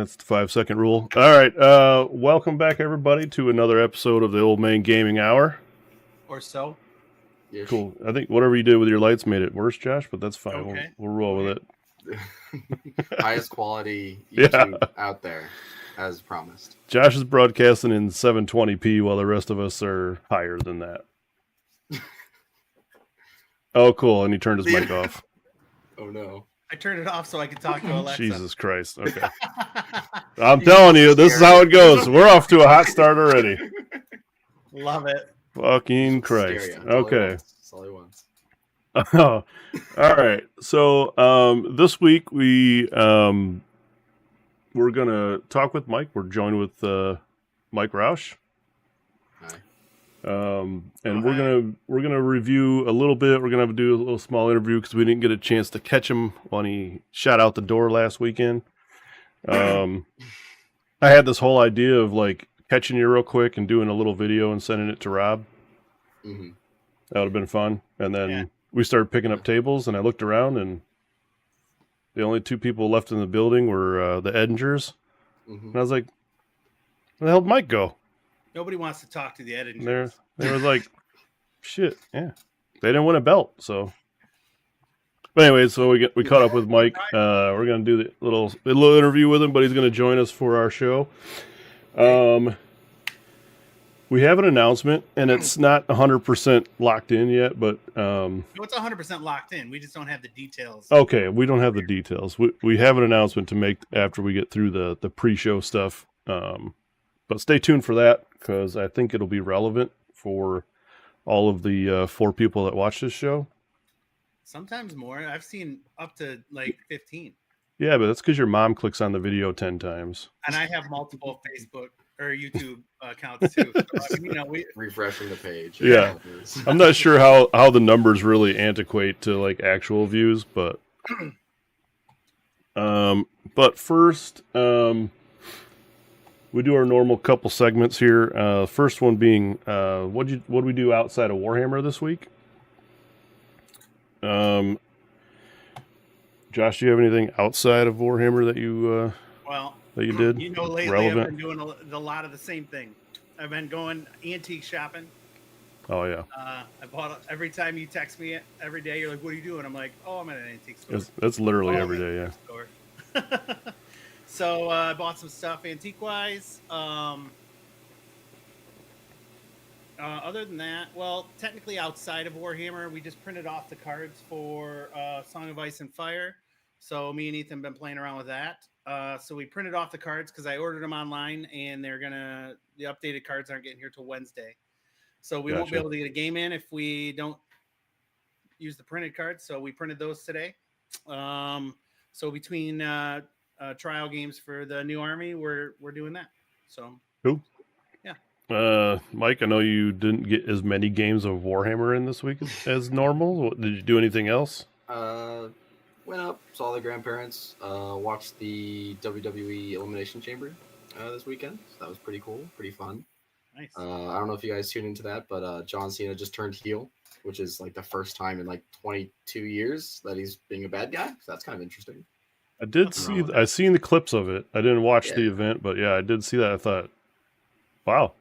That's the 5-second rule. All right. Welcome back, everybody, to another episode of the Old Man Gaming Hour. Or so. Yes. Cool. I think whatever you did with your lights made it worse, Josh, but that's fine. Okay. We'll roll with it. Highest quality YouTube out there, as promised. Josh is broadcasting in 720p while the rest of us are higher than that. Oh, cool. And he turned his mic off. Oh, no. I turned it off so I could talk to Alexa. Jesus Christ. Okay. I'm telling you, this is how it goes. We're off to a hot start already. Love it. Fucking Christ. Okay. That's all he wants. All right. So this week we're gonna talk with Mike. We're joined with Mike Rausch. Hi. And we're gonna review a little bit. We're gonna do a little small interview because we didn't get a chance to catch him when he shot out the door last weekend. I had this whole idea of like catching you real quick and doing a little video and sending it to Rob. Mm-hmm. That would have been fun. And then we started picking up tables, and I looked around, and the only two people left in the building were the Edingers. Mm-hmm. And I was like, where the hell did Mike go? Nobody wants to talk to the Edingers. They was like, shit, yeah. They didn't win a belt, so. But anyway, so we caught up with Mike. We're going to do the little interview with him, but he's going to join us for our show. We have an announcement, and it's not 100% locked in yet, but... No, it's 100% locked in. We just don't have the details. Okay, we don't have the details. We have an announcement to make after we get through the pre-show stuff. But stay tuned for that, because I think it'll be relevant for all of the 4 people that watch this show. Sometimes more. I've seen up to like 15. Yeah, but that's because your mom clicks on the video 10 times. And I have multiple Facebook or YouTube accounts too. So, refreshing the page. Yeah. I'm not sure how the numbers really antiquate to like actual views, but first, we do our normal couple segments here. First one being, what did we do outside of Warhammer this week? Josh, do you have anything outside of Warhammer that you that you did? Lately relevant? I've been doing a lot of the same thing. I've been going antique shopping. Oh yeah. I bought every time you text me every day. You're like, "What are you doing?" I'm like, "Oh, I'm at an antique store." That's literally every day, yeah. So I bought some stuff antique-wise. Other than that, well, technically outside of Warhammer, we just printed off the cards for Song of Ice and Fire. So me and Ethan have been playing around with that. So we printed off the cards because I ordered them online, and the updated cards aren't getting here till Wednesday. So we won't be able to get a game in if we don't use the printed cards. So we printed those today. So between trial games for the new army, we're doing that. So cool. Yeah. Mike, I know you didn't get as many games of Warhammer in this week as normal. Did you do anything else? Went up, saw the grandparents, watched the WWE Elimination Chamber this weekend. So that was pretty cool, pretty fun. Nice. I don't know if you guys tuned into that, but John Cena just turned heel, which is like the first time in like 22 years that he's being a bad guy. So that's kind of interesting. I seen the clips of it. I didn't watch the event, but yeah, I did see that. I thought, wow,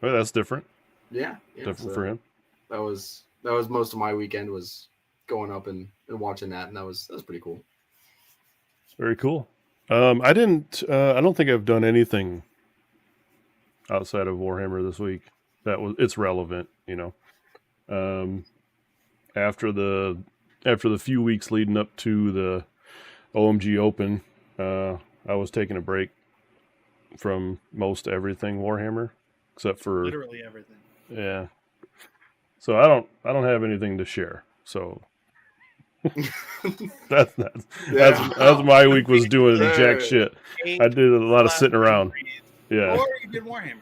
well, that's different. Yeah, different for him. That was most of my weekend was going up and watching that, and that was pretty cool. Very cool. I don't think I've done anything outside of Warhammer this week it's relevant, after the few weeks leading up to the OMG Open, I was taking a break from most everything Warhammer, except for literally everything. Yeah. So I don't have anything to share. So that's my week was doing jack shit. I did a lot of sitting around. Yeah. Or you did Warhammer.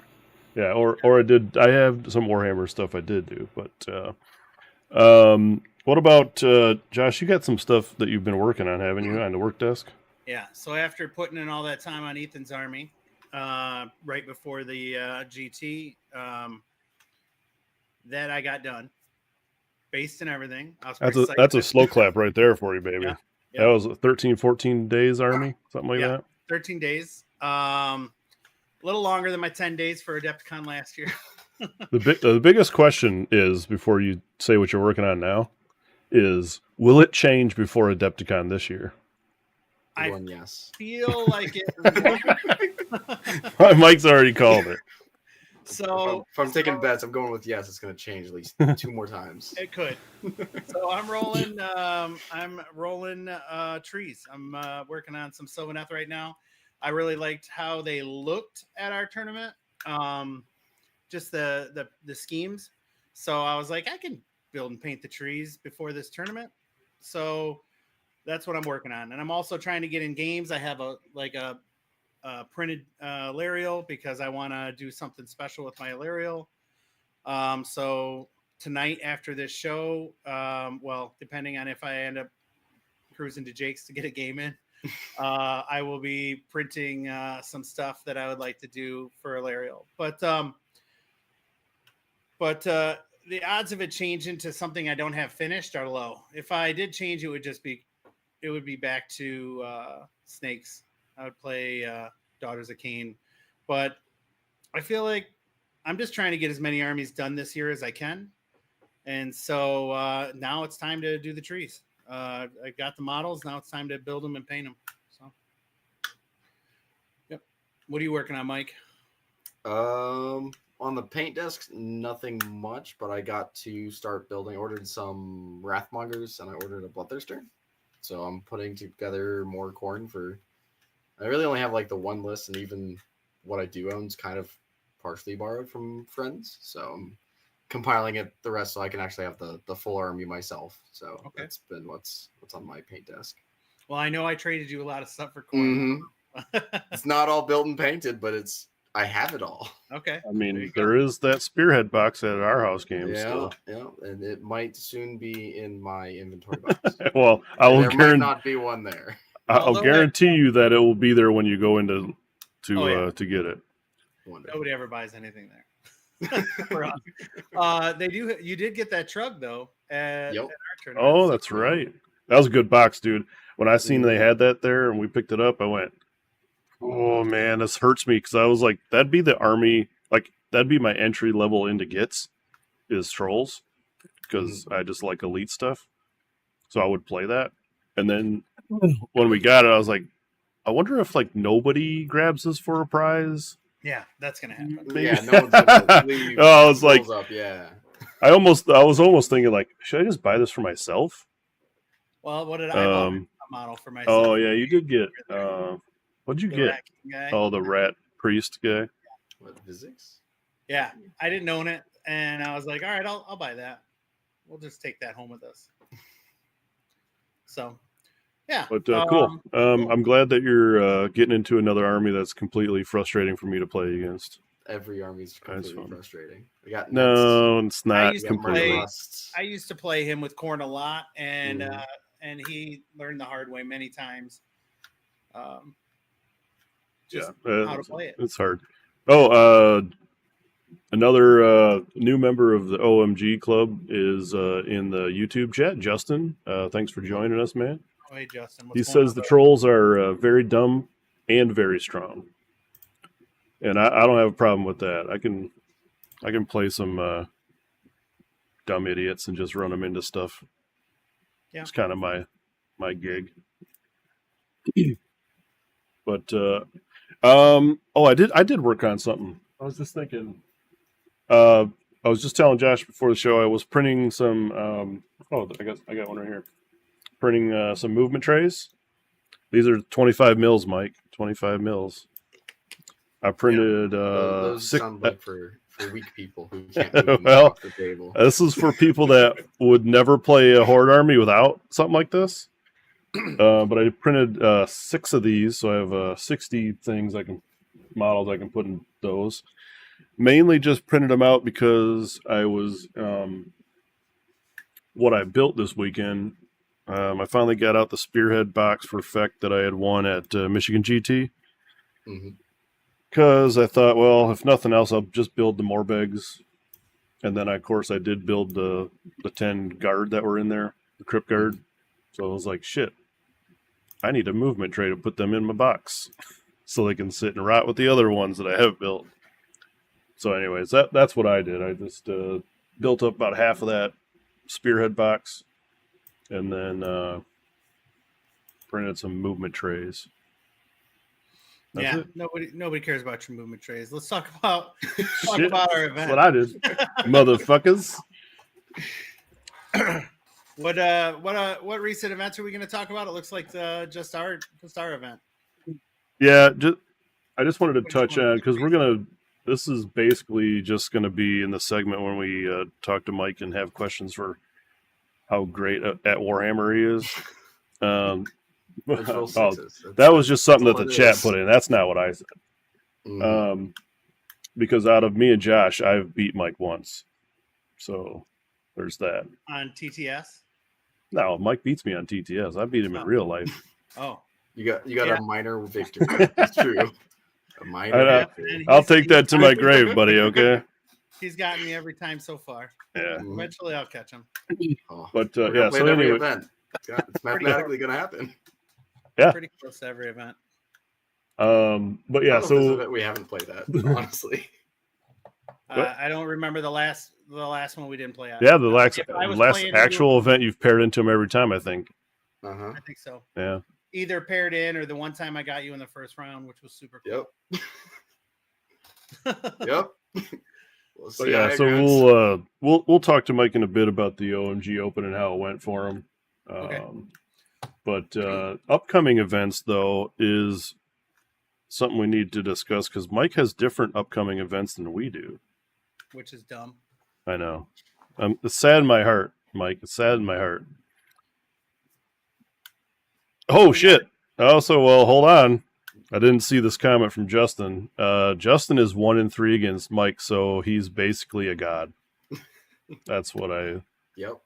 Yeah, or I have some Warhammer stuff I did do, but what about Josh? You got some stuff that you've been working on, haven't you, on the work desk? Yeah. So after putting in all that time on Ethan's army, right before the GT, that I got done, based and everything. That's a slow clap right there for you, baby. Yeah. That was 13, 14 days army, something like that. 13 days. A little longer than my 10 days for Adepticon last year. The biggest question is, before you say what you're working on now, is will it change before Adepticon this year? I One yes. feel like it. Mike's already called it. So if I'm taking bets, I'm going with yes. It's going to change at least 2 more times. it could. So I'm rolling. Trees. I'm working on some Sylvaneth right now. I really liked how they looked at our tournament. Just the schemes. So I was like, I can build and paint the trees before this tournament. So that's what I'm working on. And I'm also trying to get in games. I have a printed Larial because I want to do something special with my Larial. So tonight after this show, well, depending on if I end up cruising to Jake's to get a game in, I will be printing some stuff that I would like to do for a Larial. But the odds of it changing to something I don't have finished are low. If I did change, it would be back to snakes. I would play Daughters of Cain, but I feel like I'm just trying to get as many armies done this year as I can. And so now it's time to do the trees. I got the models. Now it's time to build them and paint them. So, yep. What are you working on, Mike? On the paint desk, nothing much, but I got to start building. I ordered some Wrathmongers and I ordered a Bloodthirster. So I'm putting together more corn for. I really only have like the one list, and even what I do own is kind of partially borrowed from friends. So I'm compiling it the rest so I can actually have the full army myself. So That's been what's on my paint desk. Well, I know I traded you a lot of stuff for corn. Mm-hmm. It's not all built and painted, but I have it all. Okay. I mean, there is that Spearhead box at our house game still. Yeah, and it might soon be in my inventory box. Well, there might not be one there. I'll guarantee you that it will be there when you go into to get it. Nobody ever buys anything there. For us. You did get that truck though at our tournament. Oh, that's right. That was a good box, dude. When I seen they had that there and we picked it up, I went, oh man, this hurts me, because I was like, that'd be the army, like that'd be my entry level into Gits is trolls, because I just like elite stuff. So I would play that. And then when we got it, I was like, I wonder if like nobody grabs this for a prize. Yeah, that's gonna happen. Maybe. Yeah, no one's gonna leave. I was like, up. Yeah. I was almost thinking like, should I just buy this for myself? Well, what did I buy? A model for myself. Oh yeah, you did get. What'd you get? Oh, the rat priest guy. What, physics? Yeah, I didn't own it, and I was like, all right, I'll buy that. We'll just take that home with us. So, yeah. But cool. I'm glad that you're getting into another army that's completely frustrating for me to play against. Every army's completely frustrating. No, it's not completely. I used to play him with corn a lot, and he learned the hard way many times. How to play it. It's hard. Oh, another new member of the OMG club is in the YouTube chat. Justin, thanks for joining us, man. Oh, hey, Justin. He says the trolls are very dumb and very strong, and I don't have a problem with that. I can play some dumb idiots and just run them into stuff. Yeah, it's kind of my gig. But I did work on something. I was just thinking. I was just telling Josh before the show I was printing some. I got one right here. Printing some movement trays. These are 25 mils, Mike. 25 mils. I printed those 6. Sound like for weak people who can't move well, off the table. This is for people that would never play a horde army without something like this. But I printed 6 of these, so I have 60 models I can put in those. Mainly just printed them out because I was what I built this weekend. I finally got out the Spearhead box for effect that I had won at Michigan GT. Because I thought, well, if nothing else, I'll just build the Morbegs. And then, of course, I did build the 10 guard that were in there, the Crypt Guard. So I was like, shit, I need a movement tray to put them in my box. so they can sit and rot with the other ones that I have built. So, anyways, that's what I did. I just built up about half of that spearhead box, and then printed some movement trays. That's it. Nobody cares about your movement trays. Let's talk about Shit, our event. that's what I did, motherfuckers. What recent events are we going to talk about? It looks like just our event. Yeah, I just wanted to touch on because this is basically just gonna be in the segment when we talk to Mike and have questions for how great at Warhammer he is. That was just something that the chat put in. That's not what I said. Because out of me and Josh, I've beat Mike once, so there's that. On TTS? No, Mike beats me on TTS. I beat him in real life. Oh, you got a minor victory. That's true. A minor victory. I'll take that to my grave, buddy. Okay. He's gotten me every time so far. Yeah. Eventually, I'll catch him. But yeah, so anyway, event. It's mathematically going to happen. Yeah. Pretty close to every event. But yeah, so we haven't played that, honestly. I don't remember the last one we didn't play at. Yeah, the last actual event you've paired into him every time, I think. I think so. Yeah. Either paired in or the one time I got you in the first round, which was super cool. Yep. So yeah, so we'll talk to Mike in a bit about the OMG Open and how it went for him. Okay. But upcoming events though is something we need to discuss because Mike has different upcoming events than we do. Which is dumb. I know. It's sad in my heart, Mike. It's sad in my heart. Oh shit! Also, well, hold on. I didn't see this comment from Justin. Justin is 1-3 against Mike, so he's basically a god. That's what I. Yep.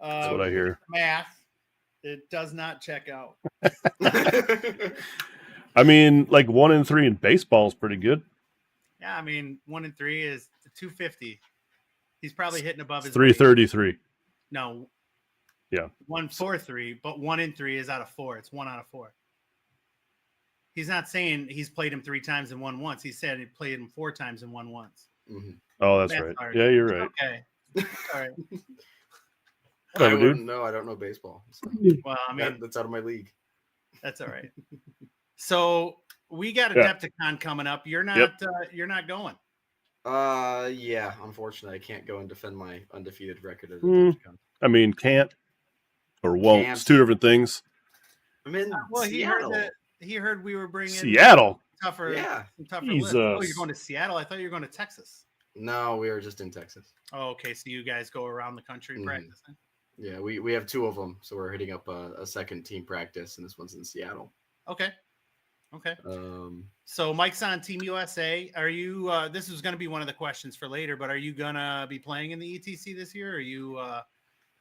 That's what I hear. Math. It does not check out. I mean, like 1-3 in baseball is pretty good. Yeah, I mean 1-3 is 250. He's probably hitting above his 333. No. Yeah. 1-4-3, but 1-3 is out of 4. It's 1 out of 4. He's not saying he's played him 3 times and won once. He said he played him 4 times and won once. Mm-hmm. Oh, that's right. Hard. Yeah, you're right. Okay. All right. I wouldn't know. I don't know baseball. So. Well, I mean, that's out of my league. That's all right. So we got Adepticon coming up. You're not. You're not going. Yeah. Unfortunately, I can't go and defend my undefeated record at Adepticon. I mean, can't or won't. It's 2 different things. I'm in. Well, Seattle. He heard we were bringing Seattle. Tougher. Yeah. Tougher list. Oh, you're going to Seattle? I thought you were going to Texas. No, we were just in Texas. Oh, okay. So you guys go around the country practicing? Yeah, we have 2 of them, so we're hitting up a second team practice, and this one's in Seattle. Okay. So Mike's on Team USA. Are you? This is going to be one of the questions for later, but are you gonna be playing in the ETC this year? Or are you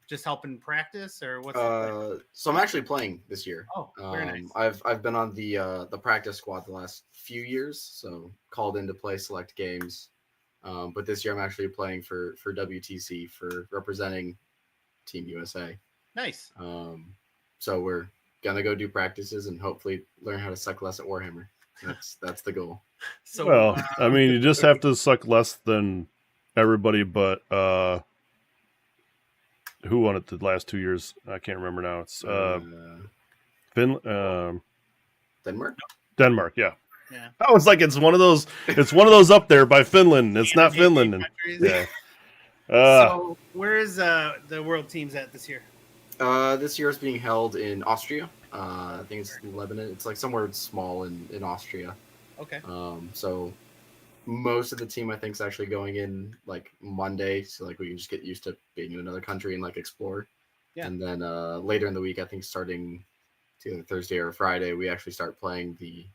just helping practice, or what's? So I'm actually playing this year. Oh, very nice. I've been on the practice squad the last few years, so called in to play select games. But this year I'm actually playing for WTC for representing Team USA. Nice. So we're gonna go do practices and hopefully learn how to suck less at Warhammer. That's the goal. So well, I mean, you just have to suck less than everybody, but who won it the last 2 years? I can't remember now. It's Denmark, yeah. I was like, it's one of those up there by Finland. It's not Finland. Yeah. So where is the world teams at this year? This year is being held in Austria. I think it's Lebanon. It's like somewhere small in Austria. Okay. So most of the team I think is actually going in like Monday, so like we can just get used to being in another country and like explore. Yeah. And then later in the week, I think starting either Thursday or Friday, we actually start playing the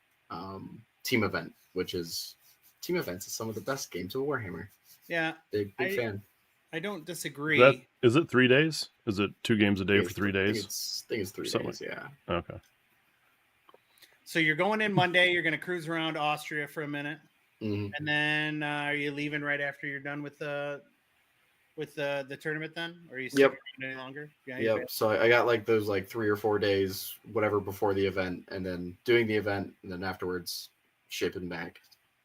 team event, which is team events is some of the best games of Warhammer. Yeah. Big fan. I don't disagree. Is it 3 days? Is it 2 games a day for 3 days? I think it's 3 days, yeah. Okay. So you're going in Monday. You're going to cruise around Austria for a minute. Mm-hmm. And then are you leaving right after you're done with the tournament then? Or are you sticking around any longer? Yeah, yep. So I got like those like 3 or 4 days, whatever, before the event, and then doing the event, and then afterwards shipping back.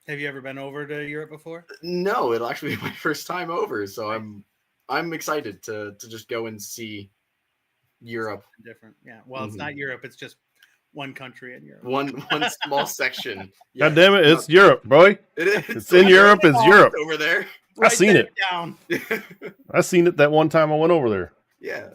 Have you ever been over to Europe before? No, it'll actually be my first time over, so I'm excited to just go and see Europe. Different, yeah. Well, it's not Europe; it's just one country in Europe. One small section. God damn it, it's Europe, boy. It's in Europe. It's Europe over there. I seen it. Down. I seen it that one time I went over there. Yeah.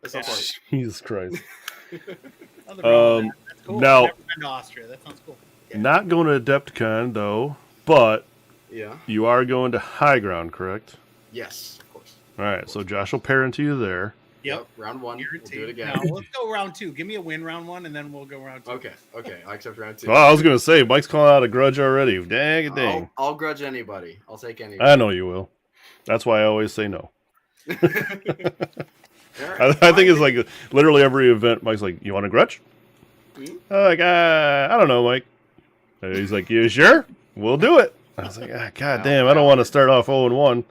That's not funny. Jesus Christ. That's cool. Now, I've never been to Austria. That sounds cool. Yeah. Not going to Adepticon though, but Yeah. you are going to High Ground, correct? Yes, of course. All right, so Josh will parent you there. Yep. Round 1. We'll do it again. No, let's go round 2. Give me a win round 1, and then we'll go round 2. Okay. I accept round 2. Well, I was going to say, Mike's calling out a grudge already. Dang it, dang. I'll grudge anybody. I'll take anybody. I know you will. That's why I always say no. All right, I think it's like literally every event, Mike's like, you want a grudge? Hmm? I'm like, I don't know, Mike. And he's like, you sure? We'll do it. I was like, God damn, I don't want to start off 0-1.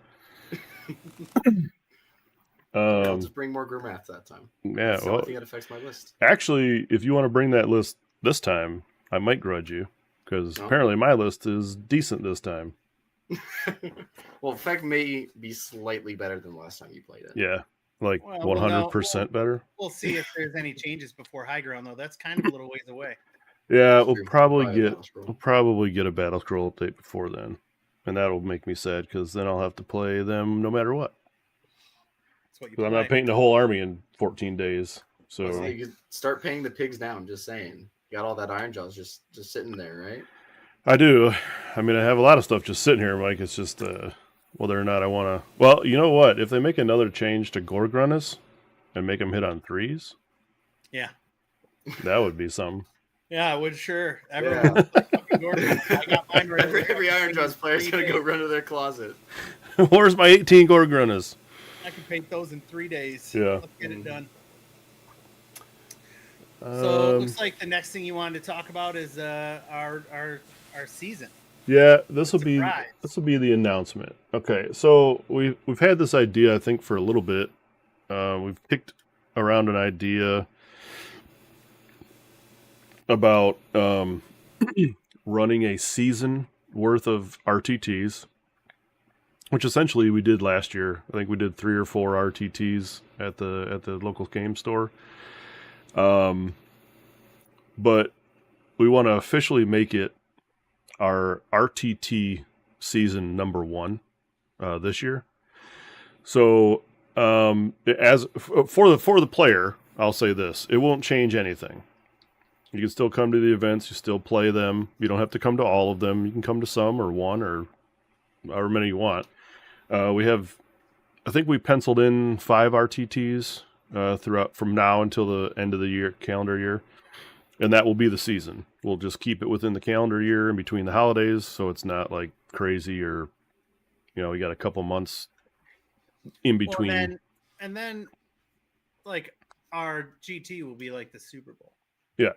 I'll just bring more Grimmath that time. Yeah, That's the well, only thing that affects my list. actually, if you want to bring that list this time, I might grudge you because apparently my list is decent this time. Well, Effect may be slightly better than the last time you played it. Yeah, like Well, 100% better. We'll see if there's any changes before High Ground, though. That's kind of a little ways away. Yeah, we'll True. probably Probably get a battle scroll update before then, and that'll make me sad because then I'll have to play them no matter what. That's what you Because I'm not painting a whole army in 14 days. So Well, you could start paying the pigs down. Just saying, you got all that iron jaws just sitting there, right? I do. I mean, I have a lot of stuff just sitting here, Mike. It's just whether or not I want to. Well, you know what? If they make another change to Gorgrunus and make them hit on 3s, Yeah. that would be something. Yeah, I would sure. Everyone I got mine right over Every there. iron jaws player is gonna go run to their closet. Where's my 18 Gorgrunus? I can paint those in 3 days. Yeah. Let's get it done. So it looks like the next thing you wanted to talk about is our season. Yeah, this will Surprise. be the announcement. Okay, so we've had this idea I think for a little bit. We've kicked around an idea about running a season worth of RTTs, which essentially we did last year. I think we did 3 or 4 RTTs at the local game store. But we want to officially make it our RTT season number 1 this year. So as for the player, I'll say this: it won't change anything. You can still come to the events, you still play them. You don't have to come to all of them. You can come to some or one or however many you want. I think we penciled in 5 RTTs throughout from now until the end of the calendar year. And that will be the season. We'll just keep it within the calendar year in between the holidays, so it's not like crazy or, we got a couple months in between. Well, and then like our GT will be like the Super Bowl. Yeah.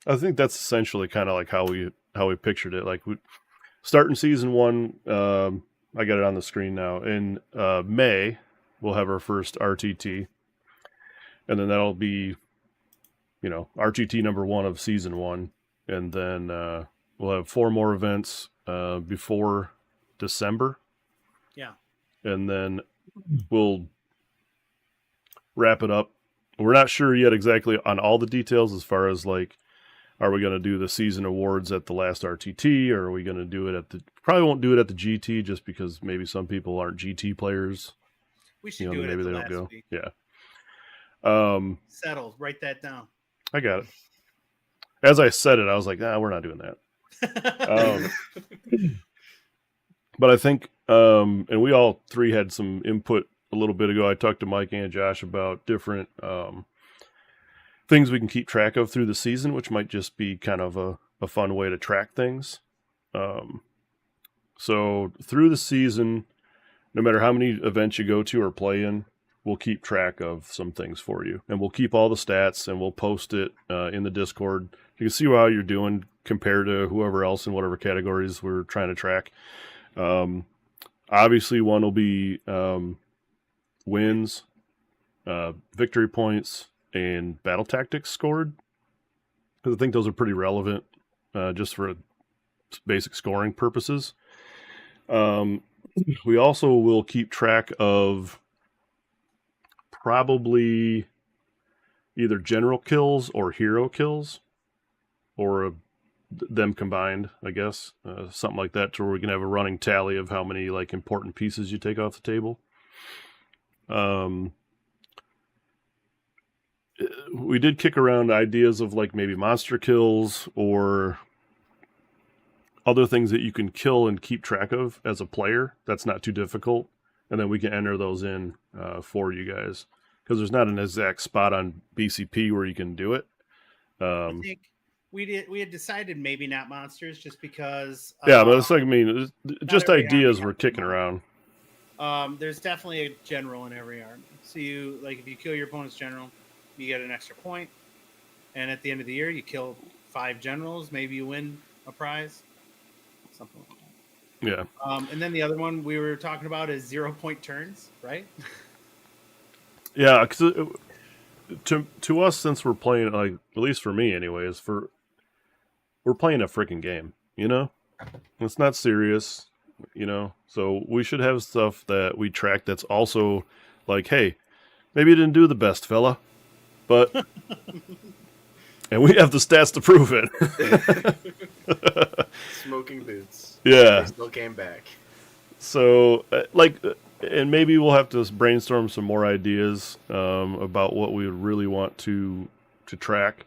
I think that's essentially kind of like how we pictured it. Like starting season 1, I got it on the screen now. In May, we'll have our first RTT, and then that'll be, RTT number 1 of season 1, and then we'll have 4 more events before December. Yeah, and then we'll wrap it up. We're not sure yet exactly on all the details as far as like, are we going to do the season awards at the last RTT, or are we going to do it probably won't do it at the GT just because maybe some people aren't GT players. we should do it. Maybe they don't go. Week. Yeah. Settled. Write that down. I got it. As I said it, I was like, we're not doing that. But I think, and we all 3 had some input a little bit ago. I talked to Mike and Josh about different things we can keep track of through the season, which might just be kind of a fun way to track things. So through the season, no matter how many events you go to or play in, we'll keep track of some things for you. And we'll keep all the stats, and we'll post it in the Discord. You can see how you're doing compared to whoever else in whatever categories we're trying to track. Obviously, one will be wins, victory points, and battle tactics scored, because I think those are pretty relevant just for basic scoring purposes. We also will keep track of probably either general kills or hero kills, or them combined, I guess, something like that, to where we can have a running tally of how many like important pieces you take off the table. We did kick around ideas of like maybe monster kills or other things that you can kill and keep track of as a player. That's not too difficult, and then we can enter those in for you guys, because there's not an exact spot on BCP where you can do it. I think we had decided maybe not monsters, just because. Yeah, but it's like, I mean, just ideas we're kicking around. There's definitely a general in every army. So you, like, if you kill your opponent's general, you get an extra point. And at the end of the year, you kill 5 generals. Maybe you win a prize. Something like that. Yeah. And then the other one we were talking about is 0-point turns, right? Yeah, because to us, since we're playing, like, at least for me anyways, we're playing a freaking game, you know? It's not serious, you know? So we should have stuff that we track that's also like, hey, maybe you didn't do the best, fella, but... and we have the stats to prove it. Smoking boots. Yeah. They still came back. So, and maybe we'll have to brainstorm some more ideas about what we really want to track.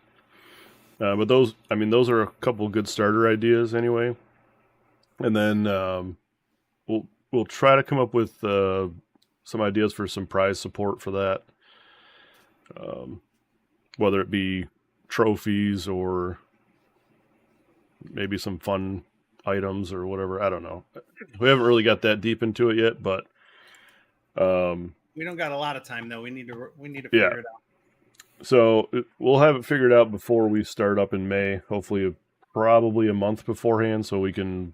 But those are a couple of good starter ideas anyway. And then we'll try to come up with some ideas for some prize support for that. Whether it be trophies or maybe some fun items or whatever. I don't know. We haven't really got that deep into it yet, but we don't got a lot of time though. We need to figure it out. So we'll have it figured out before we start up in May. Hopefully, probably a month beforehand, so we can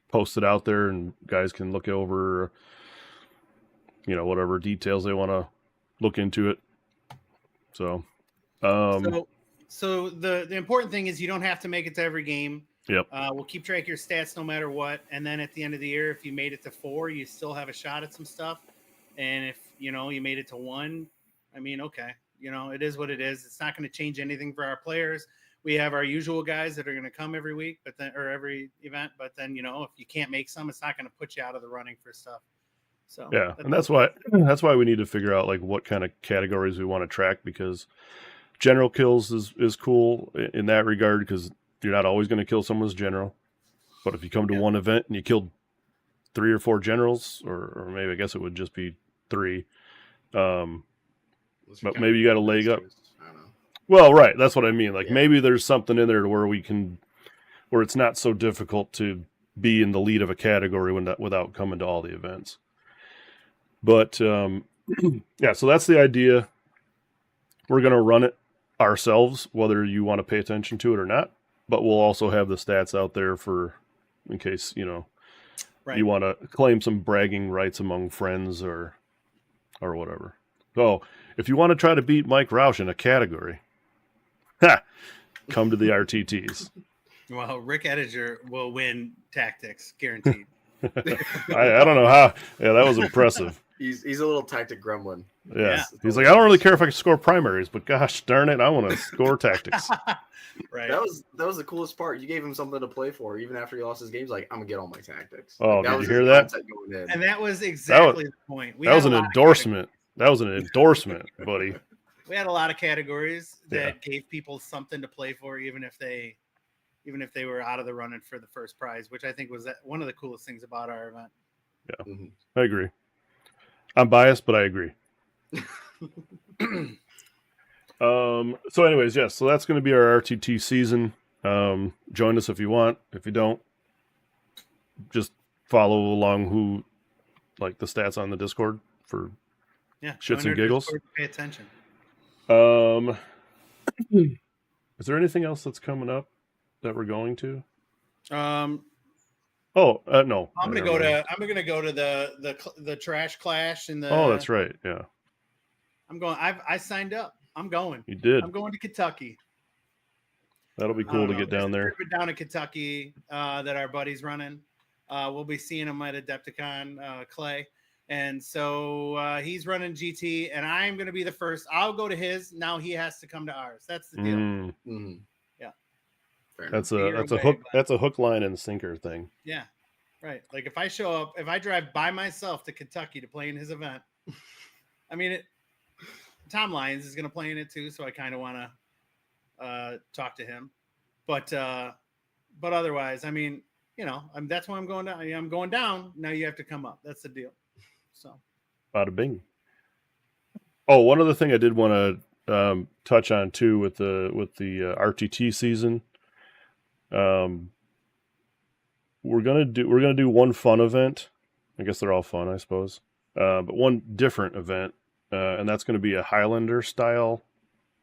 post it out there and guys can look over, you know, whatever details they want to look into it. So the important thing is you don't have to make it to every game. Yep. We'll keep track of your stats no matter what. And then at the end of the year, if you made it to 4, you still have a shot at some stuff. And if, you know, you made it to 1, I mean, okay, you know, it is what it is. It's not going to change anything for our players. We have our usual guys that are going to come every week, or every event. But then, you know, if you can't make some, it's not going to put you out of the running for stuff. So yeah, and that's why we need to figure out like what kind of categories we want to track, because general kills is cool in that regard, because you're not always going to kill someone's general. But if you come to one event and you killed 3 or 4 generals, or maybe I guess it would just be 3, but maybe you got a leg up. I don't know. Well, right, that's what I mean. Like maybe there's something in there where where it's not so difficult to be in the lead of a category without coming to all the events. But yeah, so that's the idea. We're going to run it ourselves, whether you want to pay attention to it or not. But we'll also have the stats out there in case, you know, you want to claim some bragging rights among friends or whatever. So if you want to try to beat Mike Rausch in a category, come to the RTTs. Well, Rick Ediger will win tactics, guaranteed. I don't know how. Yeah, that was impressive. He's a little tactic gremlin. Yeah. He's like, I don't really care if I can score primaries, but gosh darn it, I want to score tactics. Right. That was the coolest part. You gave him something to play for, even after he lost his games. Like, I'm gonna get all my tactics. Oh, like, did you hear that? And that was exactly the point. That was an endorsement. That was an endorsement, buddy. We had a lot of categories that gave people something to play for, even if they were out of the running for the first prize, which I think was one of the coolest things about our event. Yeah, Mm-hmm. I agree. I'm biased, but I agree. So anyways, yes, so that's going to be our RTT season. Join us if you want. If you don't, just follow along like the stats on the Discord for shits and giggles. Discord, pay attention. Is there anything else that's coming up that we're going to? No. I'm gonna go to the Trash Clash and the. Oh, that's right. Yeah. I'm going. I signed up. I'm going. You did. I'm going to Kentucky. That'll be I cool don't to know. get There's down a there. tournament down in Kentucky that our buddy's running. We'll be seeing him at Adepticon Clay. And so he's running GT, and I'm going to be the first. I'll go to his. Now he has to come to ours. That's the deal. Mm-hmm. Yeah. Fair That's enough. a hook. That's a hook, line, and sinker thing. Yeah. Right. Like if I show up, if I drive by myself to Kentucky to play in his event, I mean, Tom Lyons is going to play in it too. So I kind of want to talk to him, but otherwise, I mean, you know, that's why I'm going down. I'm going down. Now you have to come up. That's the deal. So. Bada bing. Oh, one other thing I did want to touch on too with the RTT season. We're gonna do one fun event. I guess they're all fun, I suppose. But one different event, and that's going to be a Highlander style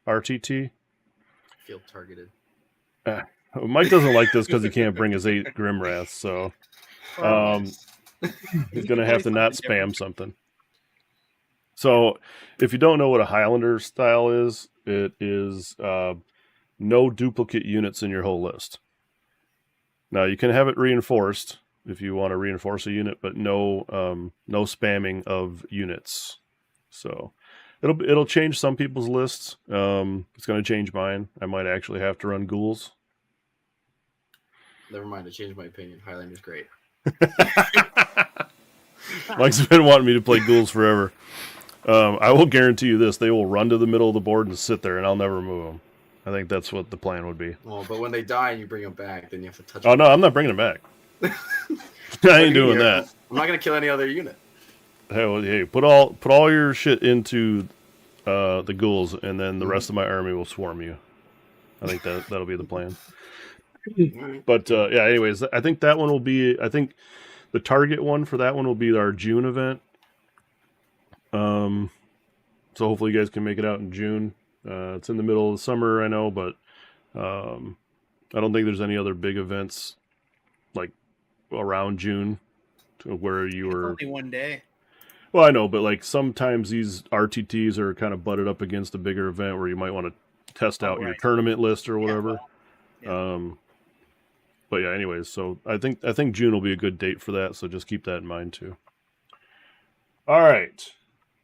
RTT. Feel targeted. Mike doesn't like this because he can't bring his 8 Grimwraths, so he's going to have to not spam something. So, if you don't know what a Highlander style is, it is no duplicate units in your whole list. Now, you can have it reinforced if you want to reinforce a unit, but no spamming of units. So, it'll change some people's lists. It's going to change mine. I might actually have to run ghouls. Never mind, I changed my opinion. Highlander's great. Mike's been wanting me to play ghouls forever. I will guarantee you this: they will run to the middle of the board and sit there, and I'll never move them. I think that's what the plan would be. Well, but when they die and you bring them back, then you have to touch Oh them. no, I'm not bringing them back. I ain't doing that. I'm not gonna kill any other unit. Hey, put all your shit into the ghouls, and then the rest of my army will swarm you. I think that'll be the plan. But yeah, anyways, I think that one will be. I think the target one for that one will be our June event. So hopefully you guys can make it out in June. It's in the middle of the summer, I know, but I don't think there's any other big events like around June to where you were. Only one day. Well, I know, but like sometimes these RTTs are kind of butted up against a bigger event where you might want to test out your tournament list or whatever. But yeah, anyways, so I think June will be a good date for that. So just keep that in mind too. All right.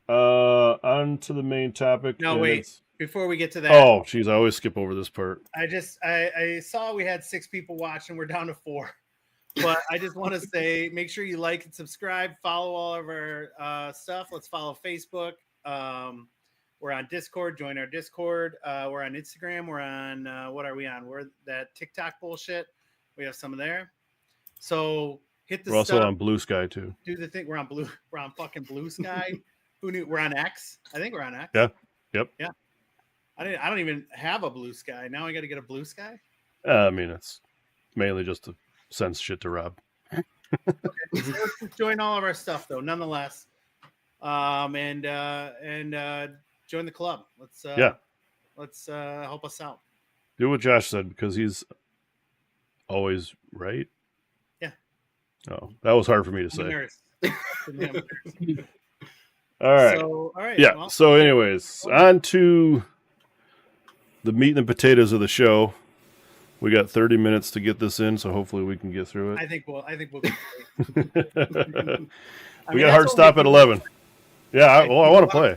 On to the main topic. No, wait. Before we get to that. Oh, geez, I always skip over this part. I saw we had 6 people watching. We're down to 4. But I just want to say, make sure you like and subscribe. Follow all of our stuff. Let's follow Facebook. We're on Discord. Join our Discord. We're on Instagram. We're on, what are we on? We're that TikTok bullshit. We have some of there. So hit the We're also on Blue Sky too. Do the thing. We're on fucking Blue Sky. Who knew? We're on X. I think we're on X. Yeah. Yep. Yeah. I don't even have a Blue Sky. Now I got to get a Blue Sky. I mean, it's mainly just to send shit to Rob. Okay. Join all of our stuff though, nonetheless. And join the club. Let's help us out. Do what Josh said because he's always right. Yeah. Oh, that was hard for me to say. All right. So, all right. Yeah. Well, so, anyways, on to the meat and potatoes of the show. We got 30 minutes to get this in, so hopefully we can get through it. I think we'll get we got a hard stop at 11. Yeah, I want to play.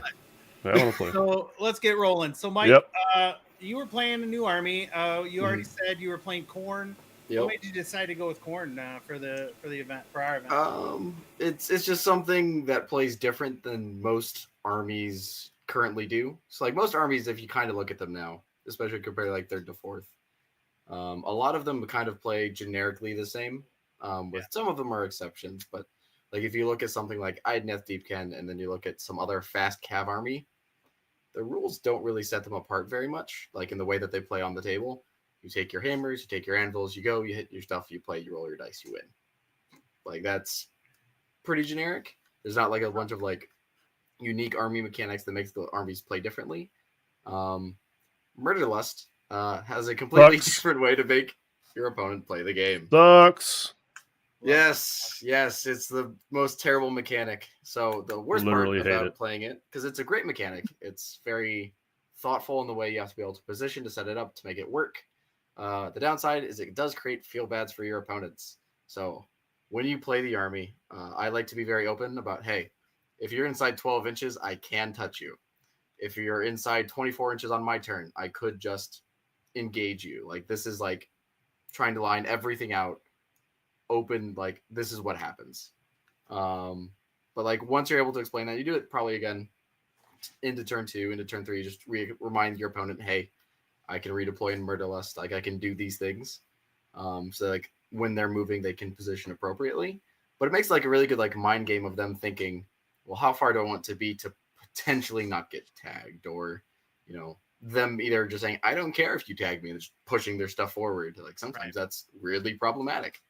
I want to play. So let's get rolling. So Mike, you were playing a new army. You already said you were playing Khorne. Yep. What made you decide to go with Khorne for the event, for our event? It's just something that plays different than most armies currently do. So like most armies, if you kind of look at them now, especially compared to like 3rd to 4th, a lot of them kind of play generically the same. With some of them are exceptions, but like if you look at something like Idoneth Deepken and then you look at some other fast cav army, the rules don't really set them apart very much, like in the way that they play on the table. You take your hammers, you take your anvils, you go, you hit your stuff, you play, you roll your dice, you win. Like that's pretty generic. There's not like a bunch of like unique army mechanics that makes the armies play differently. Murderlust has a completely different way to make your opponent play the game. Sucks. Yes, it's the most terrible mechanic. So the worst part about playing it, because it's a great mechanic, it's very thoughtful in the way you have to be able to position to set it up to make it work. The downside is it does create feel bads for your opponents. So when you play the army, I like to be very open about, hey, if you're inside 12 inches, I can touch you. If you're inside 24 inches on my turn, I could just engage you. Like, this is like trying to line everything out open. Like, this is what happens. But like, once you're able to explain that, you do it probably again into turn 2, into turn 3, just remind your opponent, hey, I can redeploy in Murderlust. Like, I can do these things. So like when they're moving, they can position appropriately. But it makes like a really good like mind game of them thinking, well, how far do I want to be to potentially not get tagged? Or, you know, them either just saying, I don't care if you tag me, and just pushing their stuff forward. Like, sometimes that's really problematic.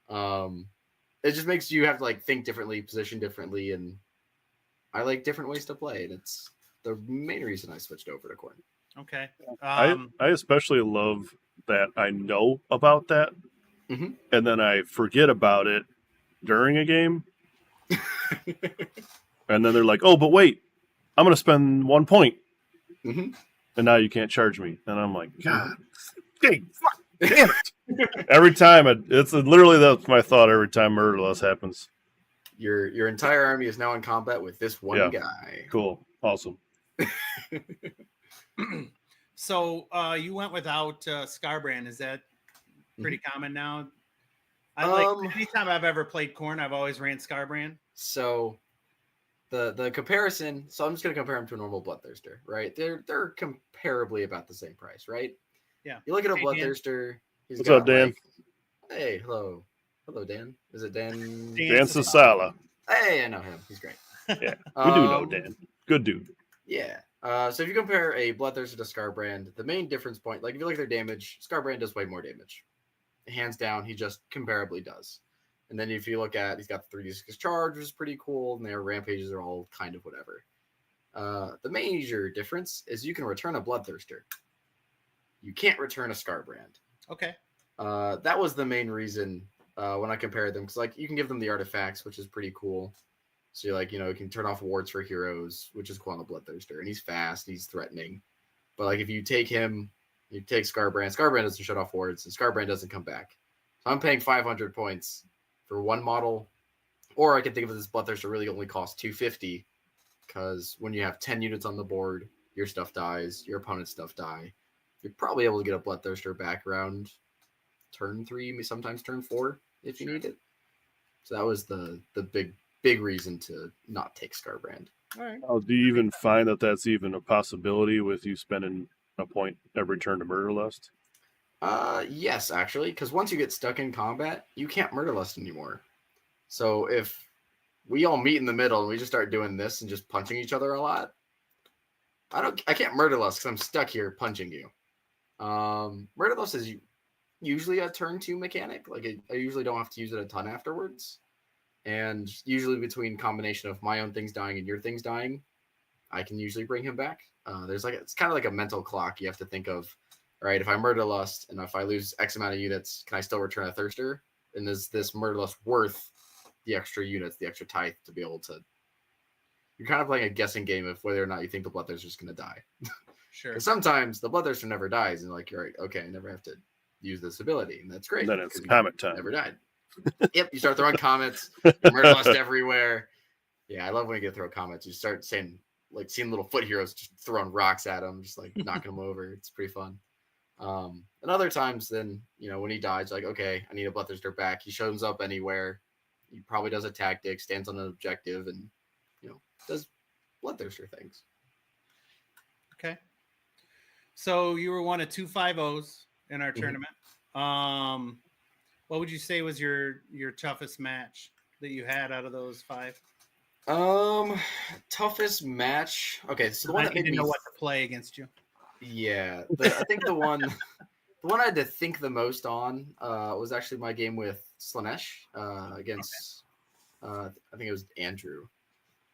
It just makes you have to like think differently, position differently, and I like different ways to play, and it's the main reason I switched over to Corn. Okay. I especially love that I know about that, Mhm. and then I forget about it during a game, and then they're like, "Oh, but wait, I'm going to spend 1 point, Mhm. and now you can't charge me." And I'm like, "God, dang, fuck, damn it!" Every time, it's literally that's my thought every time Murderless happens. Your entire army is now in combat with this one Yeah. guy. Cool, awesome. So you went without Scarbrand. Is that pretty common now? I like anytime I've ever played Corn, I've always ran Scarbrand. So the comparison, so I'm just gonna compare them to a normal Bloodthirster, right? They're comparably about the same price, right? Yeah. You look at a Hey, Bloodthirster, he's What's got up, Dan? like, hey, hello. Hello, Dan. Is it Dan? Dan Sasala. Hey, I know him. He's great. Yeah, we do know Dan. Good dude. Yeah. So if you compare a Bloodthirster to Scarbrand, the main difference point, like if you look at their damage, Scarbrand does way more damage. Hands down, he just comparably does. And then if you look at, he's got the 3d6 charge, which is pretty cool, and their rampages are all kind of whatever. The major difference is you can return a Bloodthirster. You can't return a Scarbrand. Okay. That was the main reason when I compared them, because like you can give them the artifacts, which is pretty cool. So you're like, you know, you can turn off wards for heroes, which is cool on the Bloodthirster, and he's fast, he's threatening. But like if you take him, you take Scarbrand doesn't shut off wards, and Scarbrand doesn't come back. So I'm paying 500 points for one model, or I can think of this Bloodthirster really only costs 250, because when you have 10 units on the board, your stuff dies, your opponent's stuff die. You're probably able to get a Bloodthirster back around turn 3, sometimes turn 4 if you need it. So that was the big reason to not take Scarbrand. All right. Oh, do you even find that that's even a possibility with you spending a point every turn to Murderlust? Yes, actually, because once you get stuck in combat, you can't Murderlust anymore. So if we all meet in the middle and we just start doing this and just punching each other a lot, I can't Murderlust because I'm stuck here punching you. Murderlust is usually a turn 2 mechanic. Like I usually don't have to use it a ton afterwards. And usually between combination of my own things dying and your things dying, I can usually bring him back. There's like, it's kind of like a mental clock. You have to think of, all right, if I Murderlust and if I lose X amount of units, can I still return a Thirster? And is this Murderlust worth the extra units, the extra tithe to be able to? You're kind of playing a guessing game of whether or not you think the Bloodthirster is going to die. Sure. Because sometimes the Bloodthirster never dies, and like you're like, okay, I never have to use this ability, and that's great. And then it's comet time. Never died. Yep, you start throwing comets, Murderlust everywhere. Yeah, I love when you get to throw comets. You start saying, like, seeing little foot heroes just throwing rocks at him, just like knocking them over. It's pretty fun. And other times, then, you know, when he dies, like, okay, I need a Bloodthirster back. He shows up anywhere. He probably does a tactic, stands on an objective, and, you know, does Bloodthirster things. Okay. So you were one of 2 5-0s in our tournament. What would you say was your toughest match that you had out of those 5? Toughest match. Okay, so the one I that need made to me know what to play against you. Yeah, I think the one I had to think the most on was actually my game with Slanesh against I think it was Andrew.